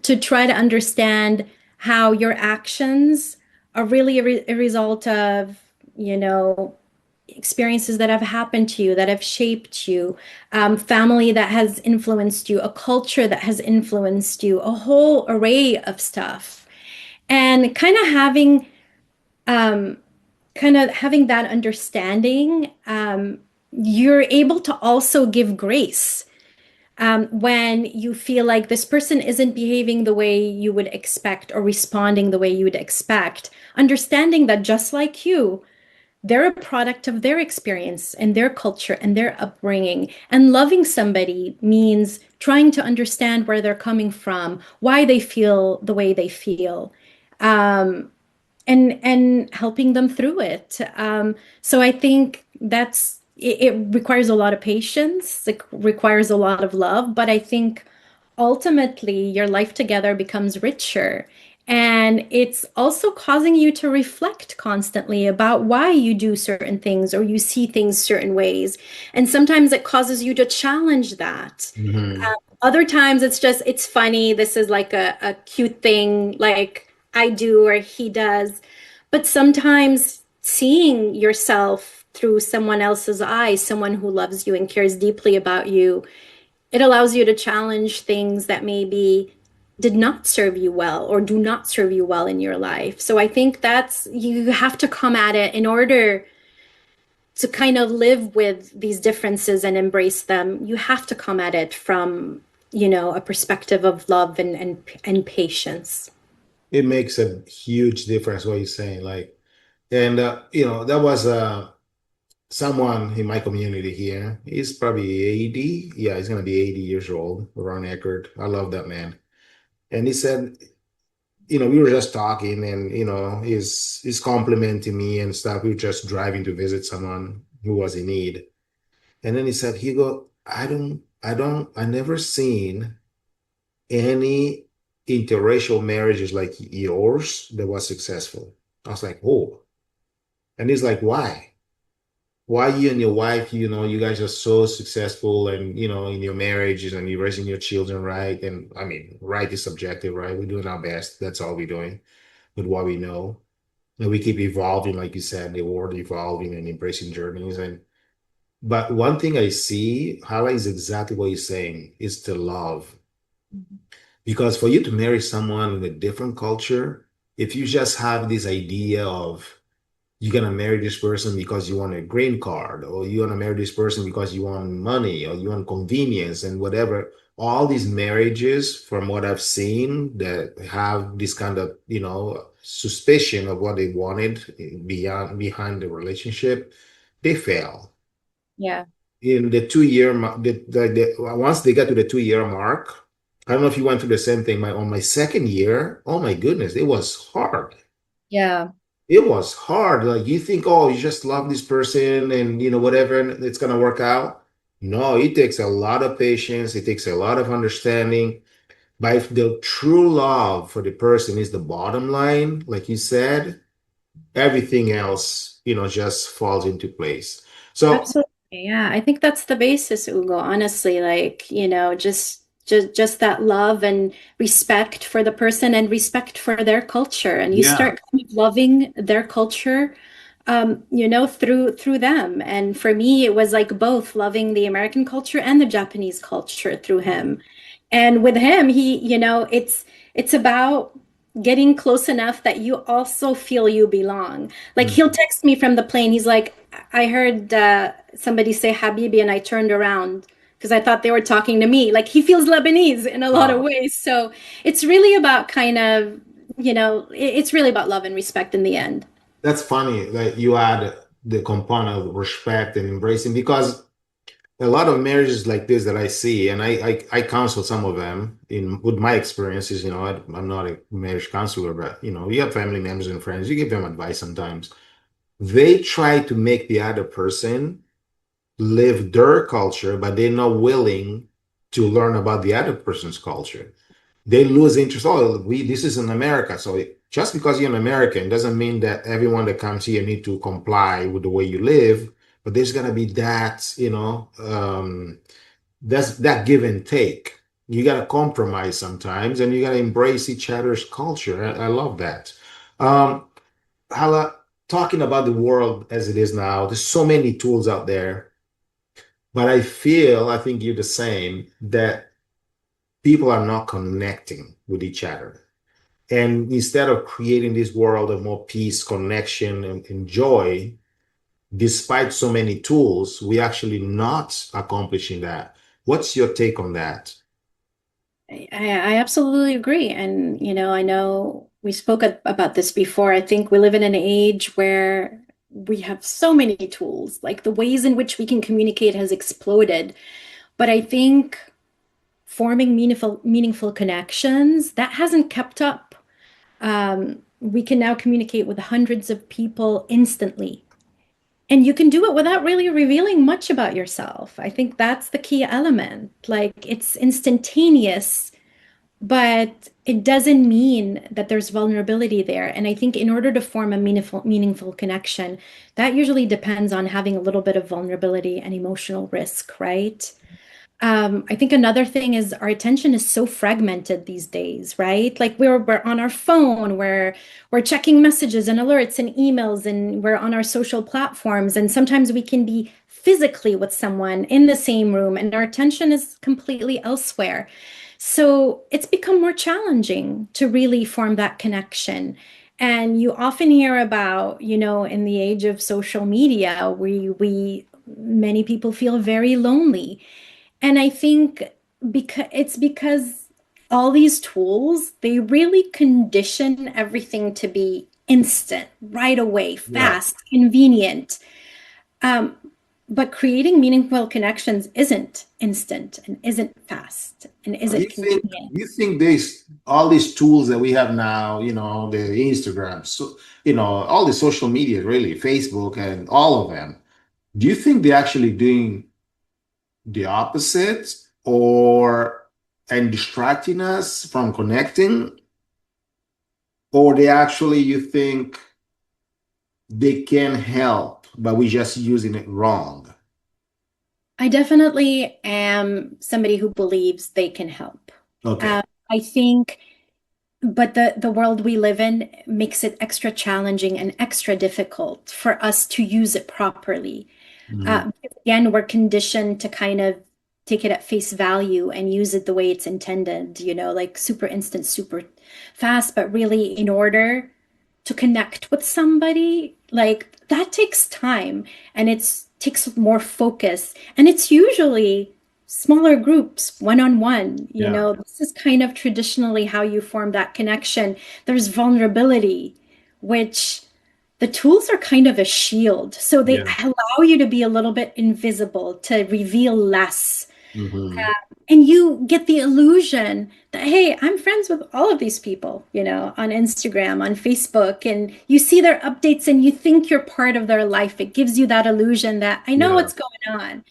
to try to understand how your actions are really a result of, you know, experiences that have happened to you, that have shaped you, family that has influenced you, a culture that has influenced you, a whole array of stuff. And kind of having that understanding, you're able to also give grace when you feel like this person isn't behaving the way you would expect or responding the way you would expect, understanding that just like you, they're a product of their experience and their culture and their upbringing. And loving somebody means trying to understand where they're coming from, why they feel the way they feel, and helping them through it. So I think it requires a lot of patience. It requires a lot of love, but I think ultimately your life together becomes richer. And it's also causing you to reflect constantly about why you do certain things or you see things certain ways. And sometimes it causes you to challenge that. hmm Other times it's funny. This is like a cute thing like I do or he does. But sometimes seeing yourself through someone else's eyes, someone who loves you and cares deeply about you, it allows you to challenge things that maybe did not serve you well or do not serve you well in your life. So I think that's, you have to come at it in order to kind of live with these differences and embrace them. You have to come at it from, a perspective of love and patience. It makes a huge difference what you're saying. Like, and that was someone in my community here. He's probably 80. Yeah, he's gonna be 80 years old, Ron Eckert. I love that man. And he said, we were just talking and he's complimenting me and stuff. We were just driving to visit someone who was in need. And then he said, Hugo, I never seen any interracial marriages like yours that was successful. I was like, oh. And he's like, why? Why you and your wife, you guys are so successful and, in your marriages and you're raising your children right. And I mean, right is subjective, right? We're doing our best. That's all we're doing with what we know. And we keep evolving, like you said, the world evolving and embracing journeys. But one thing I see, Hala, is exactly what you're saying, is the love. Because for you to marry someone with a different culture, if you just have this idea of you're gonna marry this person because you want a green card, or you want to marry this person because you want money, or you want convenience and whatever, all these marriages, from what I've seen, that have this kind of, suspicion of what they wanted behind the relationship, they fail Yeah. in the 2 year once they got to the 2 year mark. I don't know if you went through the same thing. On my second year, oh my goodness, it was hard. Yeah. It was hard. Like you think, oh, you just love this person and whatever, and it's gonna work out. No, it takes a lot of patience, it takes a lot of understanding. But if the true love for the person is the bottom line, like you said, everything else, just falls into place. So Absolutely. Yeah, I think that's the basis, Ugo, honestly, like, just that love and respect for the person and respect for their culture. And you yeah. start kind of loving their culture, through them. And for me, it was like both loving the American culture and the Japanese culture through him. And with him, it's about getting close enough that you also feel you belong. Like he'll Mhm. text me from the plane. He's like, I heard somebody say Habibi, and I turned around because I thought they were talking to me. Like he feels Lebanese in a lot of Oh, ways. So it's really about kind of, it's really about love and respect in the end. that's funny that you add the component of respect and embracing, because a lot of marriages like this that I see, and I counsel some of them in with my experiences. I'm not a marriage counselor, but you have family members and friends. You give them advice sometimes. They try to make the other person live their culture, but they're not willing to learn about the other person's culture. They lose interest. Oh, this is in America, so just because you're an American doesn't mean that everyone that comes here need to comply with the way you live. But there's gonna be that, that's that give and take. You gotta compromise sometimes, and you gotta embrace each other's culture. I love that. Um, Hala, talking about the world as it is now, there's so many tools out there, but I think you're the same, that people are not connecting with each other. And instead of creating this world of more peace, connection, and joy, despite so many tools, we actually not accomplishing that. What's your take on that? I absolutely agree. And, I know we spoke about this before. I think we live in an age where we have so many tools, like the ways in which we can communicate has exploded. But I think forming meaningful connections, that hasn't kept up. We can now communicate with hundreds of people instantly. And you can do it without really revealing much about yourself. I think that's the key element. Like it's instantaneous, but it doesn't mean that there's vulnerability there. And I think in order to form a meaningful connection, that usually depends on having a little bit of vulnerability and emotional risk, right? I think another thing is our attention is so fragmented these days, right? Like we're on our phone, we're checking messages and alerts and emails, and we're on our social platforms. And sometimes we can be physically with someone in the same room, and our attention is completely elsewhere. So it's become more challenging to really form that connection. And you often hear about, in the age of social media, we many people feel very lonely. And I think because all these tools, they really condition everything to be instant, right away, Yeah. fast, convenient. Um, but creating meaningful connections isn't instant and isn't fast and You isn't think convenient. you think this all these tools that we have now, the Instagram, so all the social media, really, Facebook and all of them, do you think they're actually doing the opposite or and distracting us from connecting, or they actually you think they can help, but we're just using it wrong? I definitely am somebody who believes they can help. Okay. Uh, I think, but the world we live in makes it extra challenging and extra difficult for us to use it properly. Mhm. Because again, we're conditioned to kind of take it at face value and use it the way it's intended, like super instant, super fast. But really, in order to connect with somebody, like that takes time and it's takes more focus. And it's usually smaller groups, one-on-one. Yeah. This is kind of traditionally how you form that connection. There's vulnerability, which the tools are kind of a shield. So they Yeah. allow you to be a little bit invisible, to reveal less. Hmm. And you get the illusion that, hey, I'm friends with all of these people, on Instagram, on Facebook, and you see their updates and you think you're part of their life. It gives you that illusion that I know Yeah. what's going on.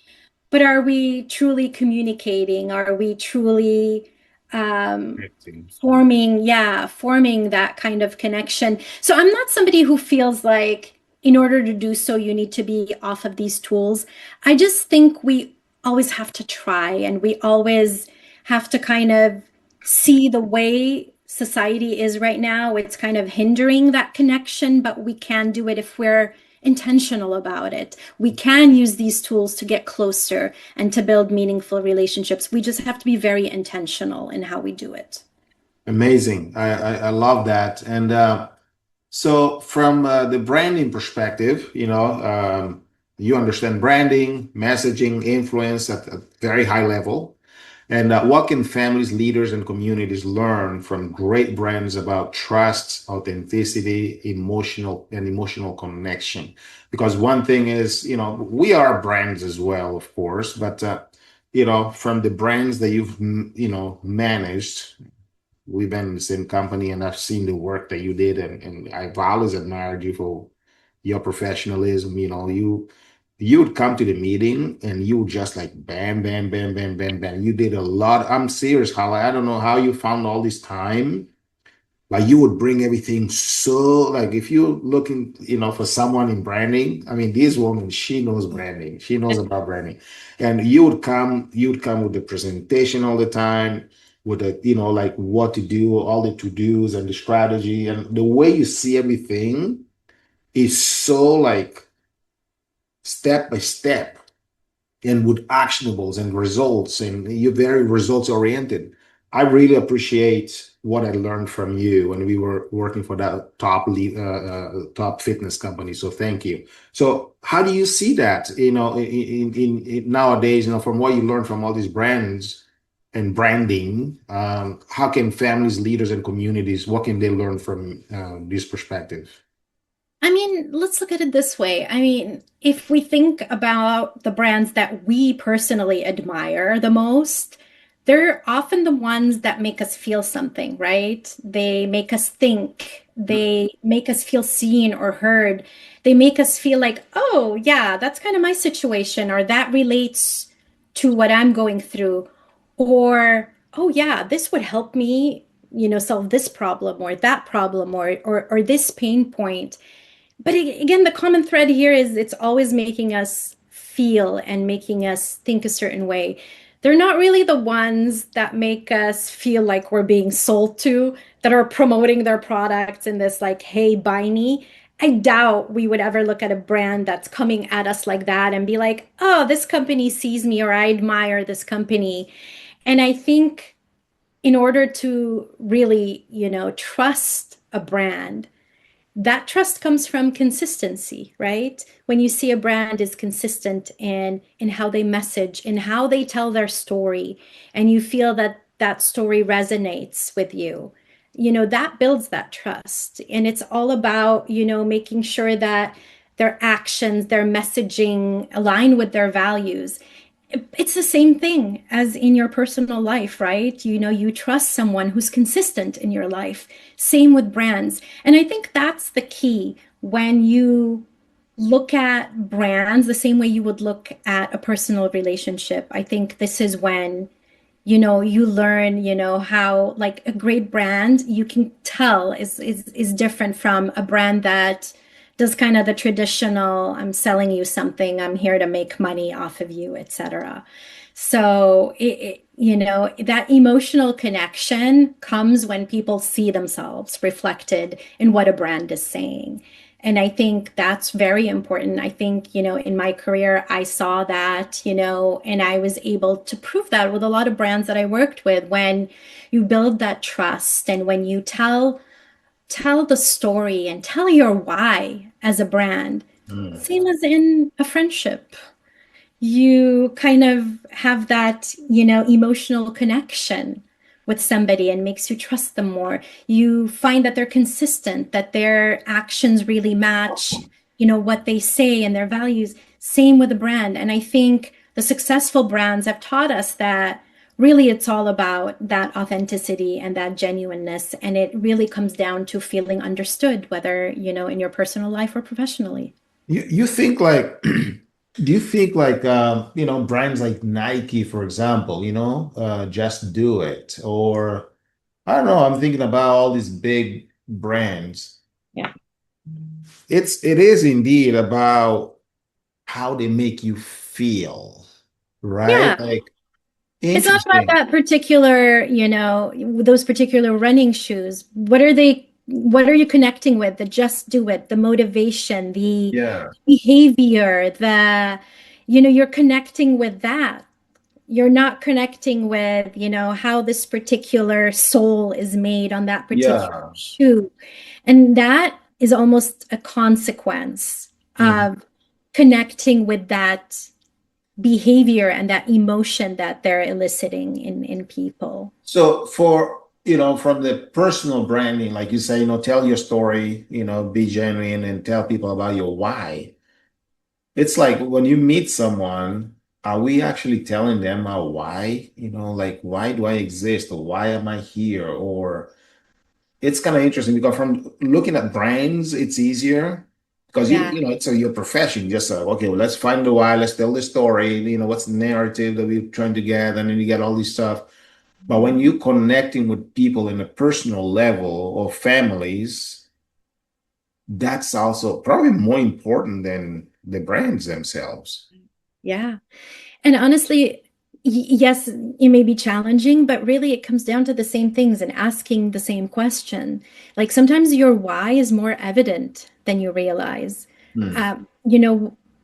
But are we truly communicating? Are we truly um, Acting. forming that kind of connection? So I'm not somebody who feels like in order to do so, you need to be off of these tools. I just think we always have to try and we always have to kind of see the way society is right now. It's kind of hindering that connection, but we can do it if we're intentional about it. We can use these tools to get closer and to build meaningful relationships. We just have to be very intentional in how we do it. Amazing. I love that. And so, from the branding perspective, you understand branding, messaging, influence at a very high level. And what can families, leaders, and communities learn from great brands about trust, authenticity, emotional connection? Because one thing is, we are brands as well, of course, but from the brands that you've, managed, we've been in the same company and I've seen the work that you did, and I've always admired you for your professionalism. You would come to the meeting and you would just like bam, bam, bam, bam, bam, bam. You did a lot. I'm serious, Hala. I don't know how you found all this time. Like you would bring everything so like if you're looking, for someone in branding, I mean, this woman, she knows branding. She knows about branding. And you would come with the presentation all the time, with the, like what to do, all the to-dos and the strategy. And the way you see everything is so like step by step and with actionables and results, and you're very results oriented. I really appreciate what I learned from you when we were working for that top fitness company. So thank you. So how do you see that, in nowadays, from what you learned from all these brands and branding, how can families, leaders, and communities, what can they learn from this perspective? I mean, let's look at it this way. I mean, if we think about the brands that we personally admire the most, they're often the ones that make us feel something, right? They make us think, they make us feel seen or heard. They make us feel like, oh, yeah, that's kind of my situation, or that relates to what I'm going through. Or, oh, yeah, this would help me, solve this problem or that problem or this pain point. But again, the common thread here is it's always making us feel and making us think a certain way. they're not really the ones that make us feel like we're being sold to, that are promoting their products in this like, hey, buy me. I doubt we would ever look at a brand that's coming at us like that and be like, oh, this company sees me or I admire this company. And I think in order to really, trust a brand, that trust comes from consistency, right? When you see a brand is consistent in how they message, in how they tell their story, and you feel that that story resonates with you, that builds that trust. And it's all about, making sure that their actions, their messaging align with their values. It's the same thing as in your personal life, right? You trust someone who's consistent in your life. Same with brands. And I think that's the key when you look at brands the same way you would look at a personal relationship. I think this is when you learn, how like a great brand you can tell is different from a brand that does kind of the traditional, I'm selling you something, I'm here to make money off of you, etc. So that emotional connection comes when people see themselves reflected in what a brand is saying. And I think that's very important. I think, in my career, I saw that, and I was able to prove that with a lot of brands that I worked with. When you build that trust and when you tell the story and tell your why as a brand, Mm. same as in a friendship, you kind of have that, emotional connection with somebody and makes you trust them more. You find that they're consistent, that their actions really match, what they say and their values. Same with the brand. And I think the successful brands have taught us that really it's all about that authenticity and that genuineness. And it really comes down to feeling understood, whether, in your personal life or professionally. You think like, do you think like, brands like Nike, for example, just do it, or I don't know, I'm thinking about all these big brands. Yeah. It is indeed about how they make you feel, right? Yeah. Like It's not about interesting. that particular, those particular running shoes. What are you connecting with? The just do it, the motivation, the Yeah. behavior, you're connecting with that. You're not connecting with, how this particular sole is made on that particular Yeah. shoe. And that is almost a consequence Mhm. of connecting with that behavior and that emotion that they're eliciting in people. So for, from the personal branding, like you say, tell your story, be genuine and tell people about your why. It's like when you meet someone, are we actually telling them our why? Like, why do I exist? Or why am I here? Or it's kind of interesting because from looking at brands, it's easier because Yeah. it's your profession. Just okay, well, let's find the why, let's tell the story. What's the narrative that we're trying to get, and then you get all this stuff. But when you connecting with people in a personal level or families, that's also probably more important than the brands themselves. Yeah. And honestly, yes, it may be challenging, but really it comes down to the same things and asking the same question. Like sometimes your why is more evident than you realize. Hmm.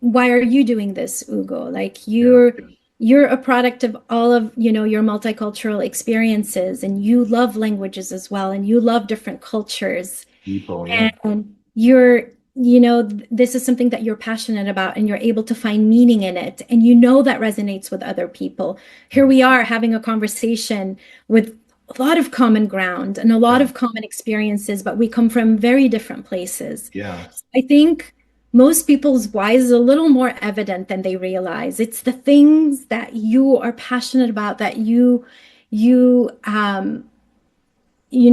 Why are you doing this, Ugo? Like Yeah. you're a product of all of, your multicultural experiences, and you love languages as well, and you love different cultures. People, yeah. And this is something that you're passionate about and you're able to find meaning in it. And that resonates with other people. Here we are having a conversation with a lot of common ground and a lot Yeah. of common experiences, but we come from very different places. Yeah. I think most people's why is a little more evident than they realize. It's the things that you are passionate about that you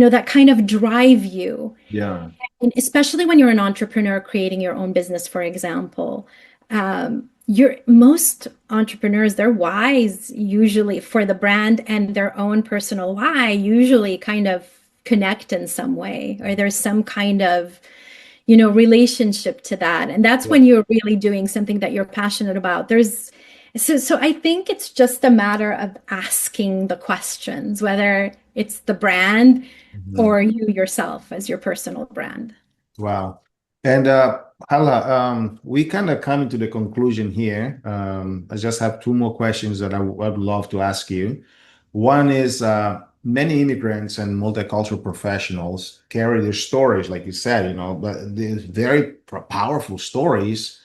that kind of drive you, Yeah. and especially when you're an entrepreneur creating your own business, for example. Your most entrepreneurs, their whys usually for the brand and their own personal why usually kind of connect in some way, or there's some kind of, relationship to that. And that's Yeah. when you're really doing something that you're passionate about. So I think it's just a matter of asking the questions, whether it's the brand Mhm. or you yourself as your personal brand. Wow. And Hala, we kind of coming to the conclusion here. I just have two more questions that would love to ask you. One is many immigrants and multicultural professionals carry their stories, like you said, but they're very powerful stories,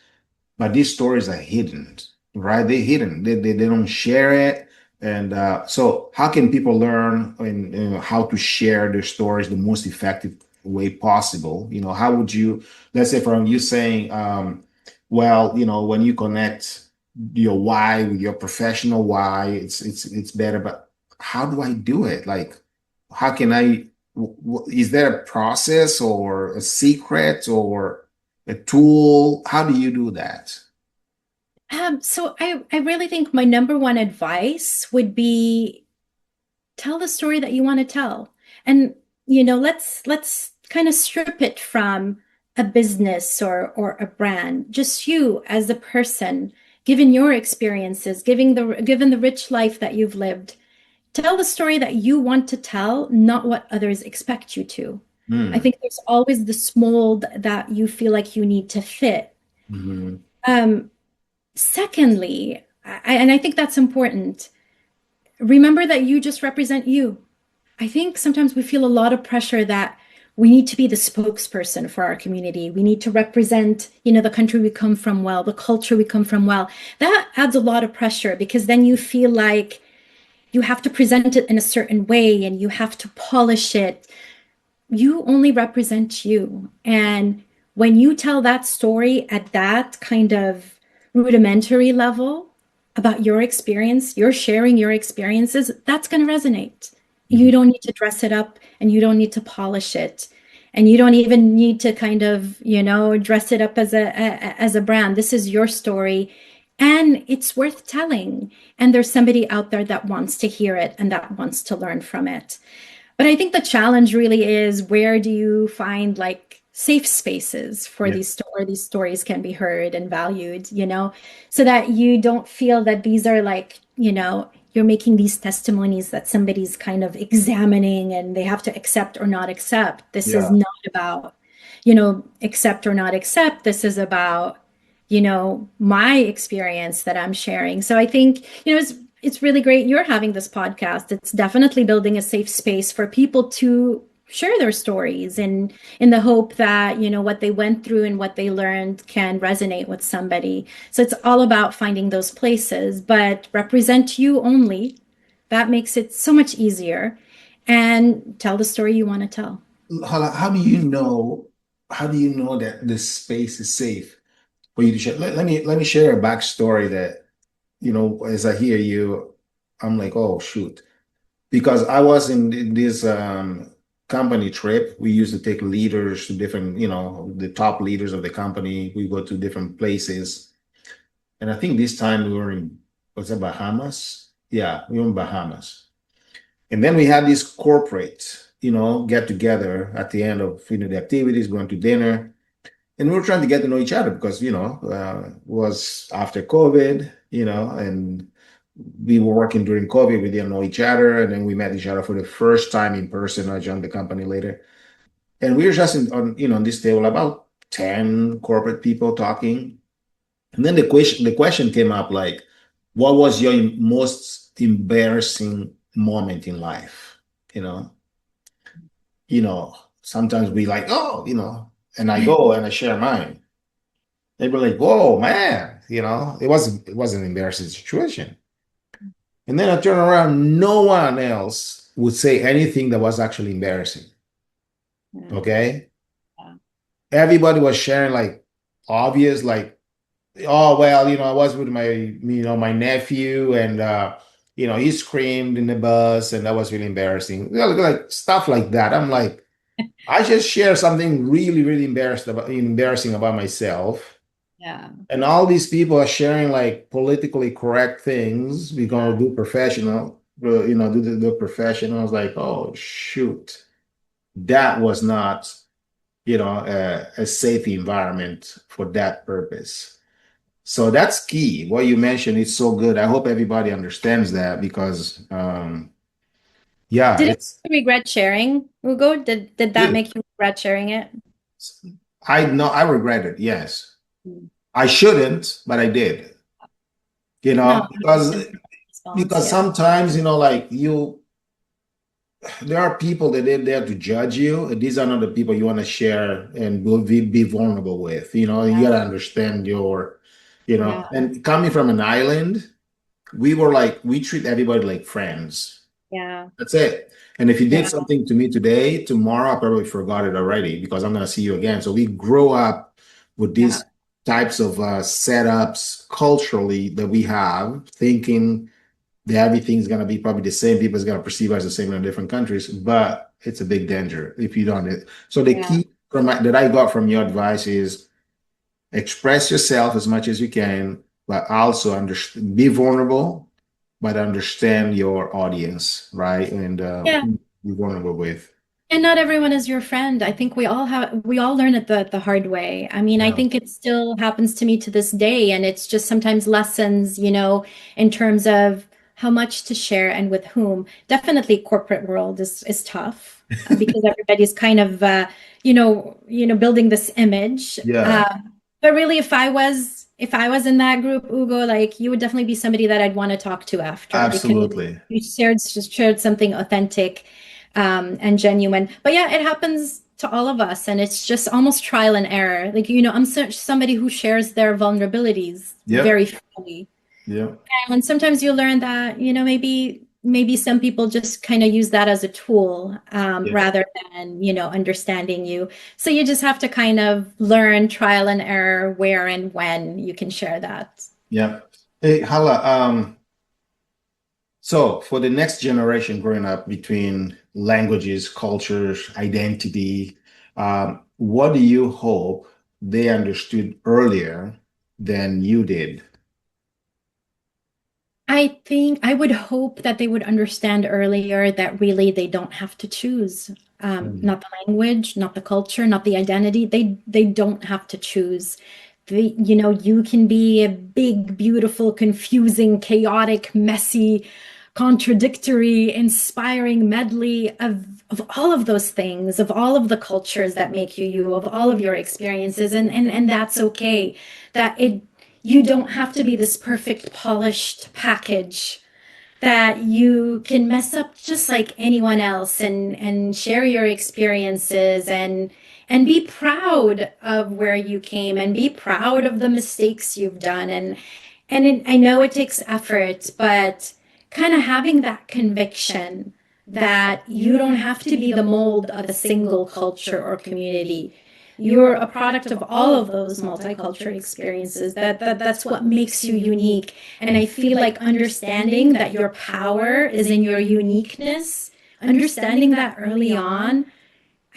but these stories are hidden, right? They're hidden. They don't share it. And so how can people learn and how to share their stories the most effective way possible? How would you, let's say from you saying, well, when you connect your why with your professional why, it's better, but how do I do it? Like, how can I, is there a process or a secret or a tool? How do you do that? So I really think my number one advice would be tell the story that you want to tell. And let's kind of strip it from a business or a brand. Just you as a person, given your experiences, given the rich life that you've lived. Tell the story that you want to tell, not what others expect you to. I Hmm. think there's always this mold that you feel like you need to fit. Mhm. Um, Secondly, and I think that's important, remember that you just represent you. I think sometimes we feel a lot of pressure that we need to be the spokesperson for our community. We need to represent, the country we come from well, the culture we come from well. That adds a lot of pressure because then you feel like you have to present it in a certain way and you have to polish it. You only represent you. And when you tell that story at that kind of rudimentary level about your experience, you're sharing your experiences, that's going to resonate. You Mhm. don't need to dress it up and you don't need to polish it. And you don't even need to kind of, dress it up as a brand. This is your story and it's worth telling. And there's somebody out there that wants to hear it and that wants to learn from it. But I think the challenge really is where do you find like safe spaces for Yeah. these stories can be heard and valued, so that you don't feel that these are like, you're making these testimonies that somebody's kind of examining and they have to accept or not accept. This is Yeah. not about, accept or not accept. This is about, my experience that I'm sharing. So I think, it's really great you're having this podcast. It's definitely building a safe space for people to share their stories and in the hope that, what they went through and what they learned can resonate with somebody. So it's all about finding those places, but represent you only. That makes it so much easier and tell the story you want to tell. How do you know? How do you know that this space is safe for you to share? Let me share a backstory that, as I hear you, I'm like, oh shoot. Because I was in this company trip. We used to take leaders to different, the top leaders of the company. We go to different places. And I think this time we were in, was it Bahamas? Yeah, we were in Bahamas. And then we had this corporate, get together at the end of the activities, going to dinner. And we were trying to get to know each other because, it was after COVID, and we were working during COVID. We didn't know each other. And then we met each other for the first time in person. I joined the company later. And we were just on this table, about 10 corporate people talking. And then the question came up like, what was your most embarrassing moment in life? You know, you know, sometimes we like, oh, and I go and I share mine. They were like, whoa, man, it was an embarrassing situation. And then I turn around, no one else would say anything that was actually embarrassing. Yeah. Okay. Everybody was sharing like obvious, like, oh well, I was with my nephew and he screamed in the bus and that was really embarrassing. Like stuff like that. I'm like, I just share something really, really embarrassing about myself. Yeah. And all these people are sharing like politically correct things. We're gonna do professional, do the professional. I was like, oh shoot, that was not, a safe environment for that purpose. So that's key. What you mentioned is so good. I hope everybody understands that because, yeah, Did it it's regret sharing, Ugo? Did that good. make you regret sharing it? I know I regret it. Yes, Mm. I shouldn't, but I did. No, Because 100% response. Yeah. sometimes like there are people that they're there to judge you, and these are not the people you want to share and be vulnerable with. You got to understand Yeah. and coming from an island, we treat everybody like friends. Yeah. That's it. And if you did Yeah. something to me today, tomorrow I probably forgot it already because I'm going to see you again. So we grow up with Yeah. these types of setups culturally that we have, thinking that everything's going to be probably the same. People's going to perceive us the same in different countries, but it's a big danger if you don't. So the Yeah. key that I got from your advice is express yourself as much as you can, but also be vulnerable, but understand your audience, right? And Yeah. who be vulnerable with. And not everyone is your friend. I think we all learn it the hard way. I mean, I Yeah. think it still happens to me to this day, and it's just sometimes lessons, in terms of how much to share and with whom. Definitely corporate world is tough because everybody's kind of building this image. Yeah, But really if I was in that group, Ugo, like you would definitely be somebody that I'd want to talk to after because absolutely. you shared something authentic and genuine. But yeah, it happens to all of us, and it's just almost trial and error. Like, I'm somebody who shares their vulnerabilities Yep. very freely. Yep. And sometimes you learn that, maybe some people just kind of use that as a tool Yeah. rather than, understanding you. So you just have to kind of learn trial and error where and when you can share that. Yep. Hey, Hala, so for the next generation growing up between languages, cultures, identity, what do you hope they understood earlier than you did? I think I would hope that they would understand earlier that really they don't have to choose. Mm. Not the language, not the culture, not the identity. They don't have to choose. You can be a big, beautiful, confusing, chaotic, messy, contradictory, inspiring medley of all of those things, of all of the cultures that make you you, of all of your experiences, and that's okay. That it You don't have to be this perfect, polished package that you can mess up just like anyone else and share your experiences and be proud of where you came and be proud of the mistakes you've done I know it takes effort, but kind of having that conviction that you don't have to be the mold of a single culture or community. You're a product of all of those multicultural experiences. That's what makes you unique. And I feel like understanding that your power is in your uniqueness, understanding that early on,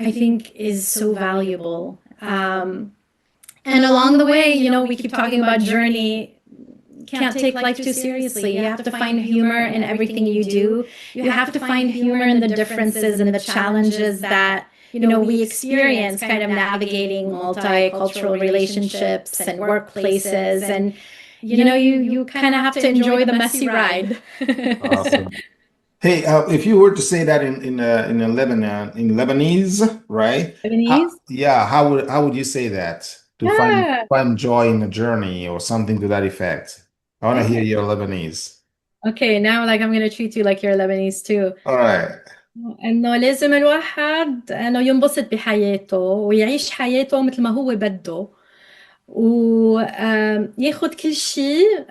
I think is so valuable. And along the way, we keep talking about journey. You can't take life too seriously. You have to find humor in everything you do. You have to find humor in the differences and the challenges that, we experience kind of navigating multicultural relationships and workplaces. And, you kind of have to enjoy the messy ride. Awesome. Hey, if you were to say that in Lebanon in Lebanese, right? Lebanese? Yeah, how would you say that to Yeah. find joy in the journey or something to that effect? I want to hear Yeah. your Lebanese. Okay, now like I'm gonna treat you like you're Lebanese too. All right. انه لازم الواحد انه ينبسط بحياته ويعيش حياته مثل ما هو بده وياخد كل شيء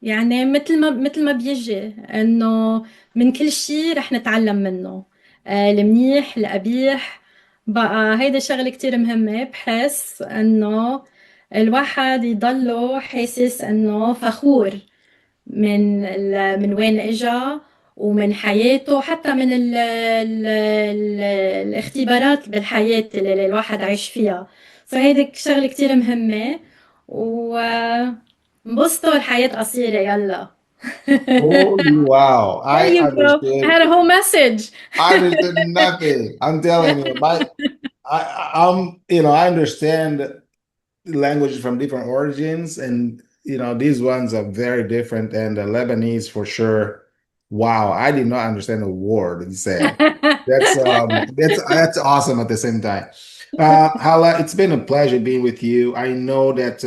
يعني مثل ما بيجي انه من كل شيء رح نتعلم منه المنيح القبيح بقى هيدا شغلة كتير مهمة بحس انه الواحد يضله حاسس انه فخور من وين اجا ومن حياته حتى من الاختبارات بالحياة اللي الواحد عايش فيها فهيدي شغلة كتير مهمة وانبسطوا الحياة قصيرة يلا. Oh, wow. There I you go. I understood. had a whole message. I understood nothing. I'm telling you, I'm, I understand languages from different origins, and these ones are very different. And the Lebanese, for sure. Wow, I did not understand a word he said. That's awesome at the same time. Hala, it's been a pleasure being with you. I know that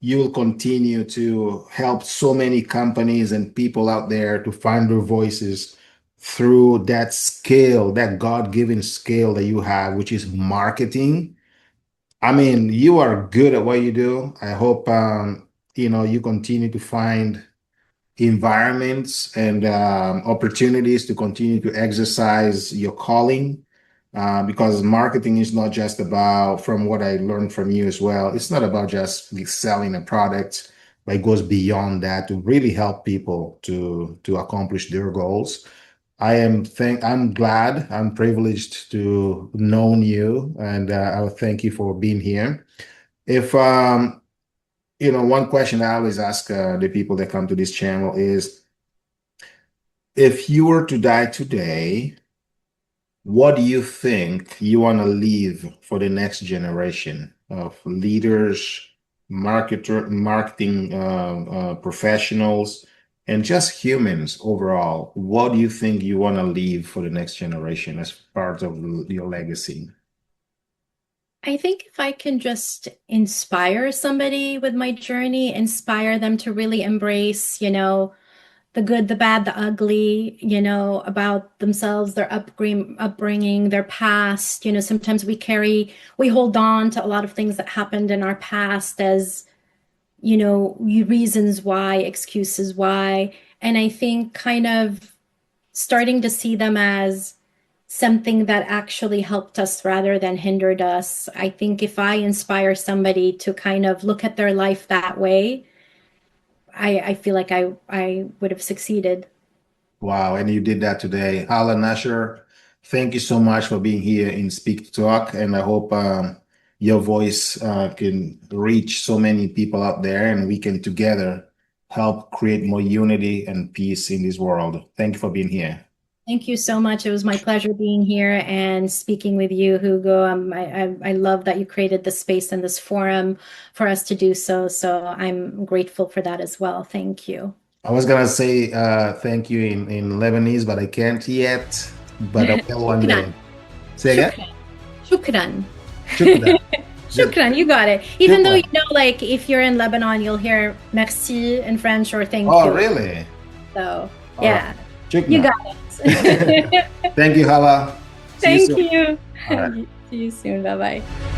you will continue to help so many companies and people out there to find their voices through that skill, that God-given skill that you have, which is marketing. I mean, you are good at what you do. I hope you continue to find environments and opportunities to continue to exercise your calling. Because marketing is not just about, from what I learned from you as well, it's not about just selling a product, but it goes beyond that to really help people to accomplish their goals. I'm glad, I'm privileged to know you, and I thank you for being here. If one question I always ask the people that come to this channel is, if you were to die today, what do you think you want to leave for the next generation of leaders, marketing professionals, and just humans overall? What do you think you want to leave for the next generation as part of your legacy? I think if I can just inspire somebody with my journey, inspire them to really embrace, the good, the bad, the ugly, about themselves, their upbringing, their past. Sometimes we hold on to a lot of things that happened in our past as, reasons why, excuses why. And I think kind of starting to see them as something that actually helped us rather than hindered us. I think if I inspire somebody to kind of look at their life that way, I feel like I would have succeeded. Wow, and you did that today. Hala Nasr, thank you so much for being here in Speak to Talk, and I hope your voice can reach so many people out there, and we can together help create more unity and peace in this world. Thank you for being here. Thank you so much. It was my pleasure being here and speaking with you, Hugo. I love that you created this space and this forum for us to do so. So I'm grateful for that as well. Thank you. I was gonna say thank you in Lebanese, but I can't yet, but I will one Shukran. day. Say again? Shukran. Shukran. Shukran. Good. Shukran, you got it. Even though, Shukran. like if you're in Lebanon, you'll hear merci in French or thank Oh, you. really? So, All right. yeah, you Shukran. got it. Thank you, Hala. See you Thank soon. you. All right. See you soon. Bye bye.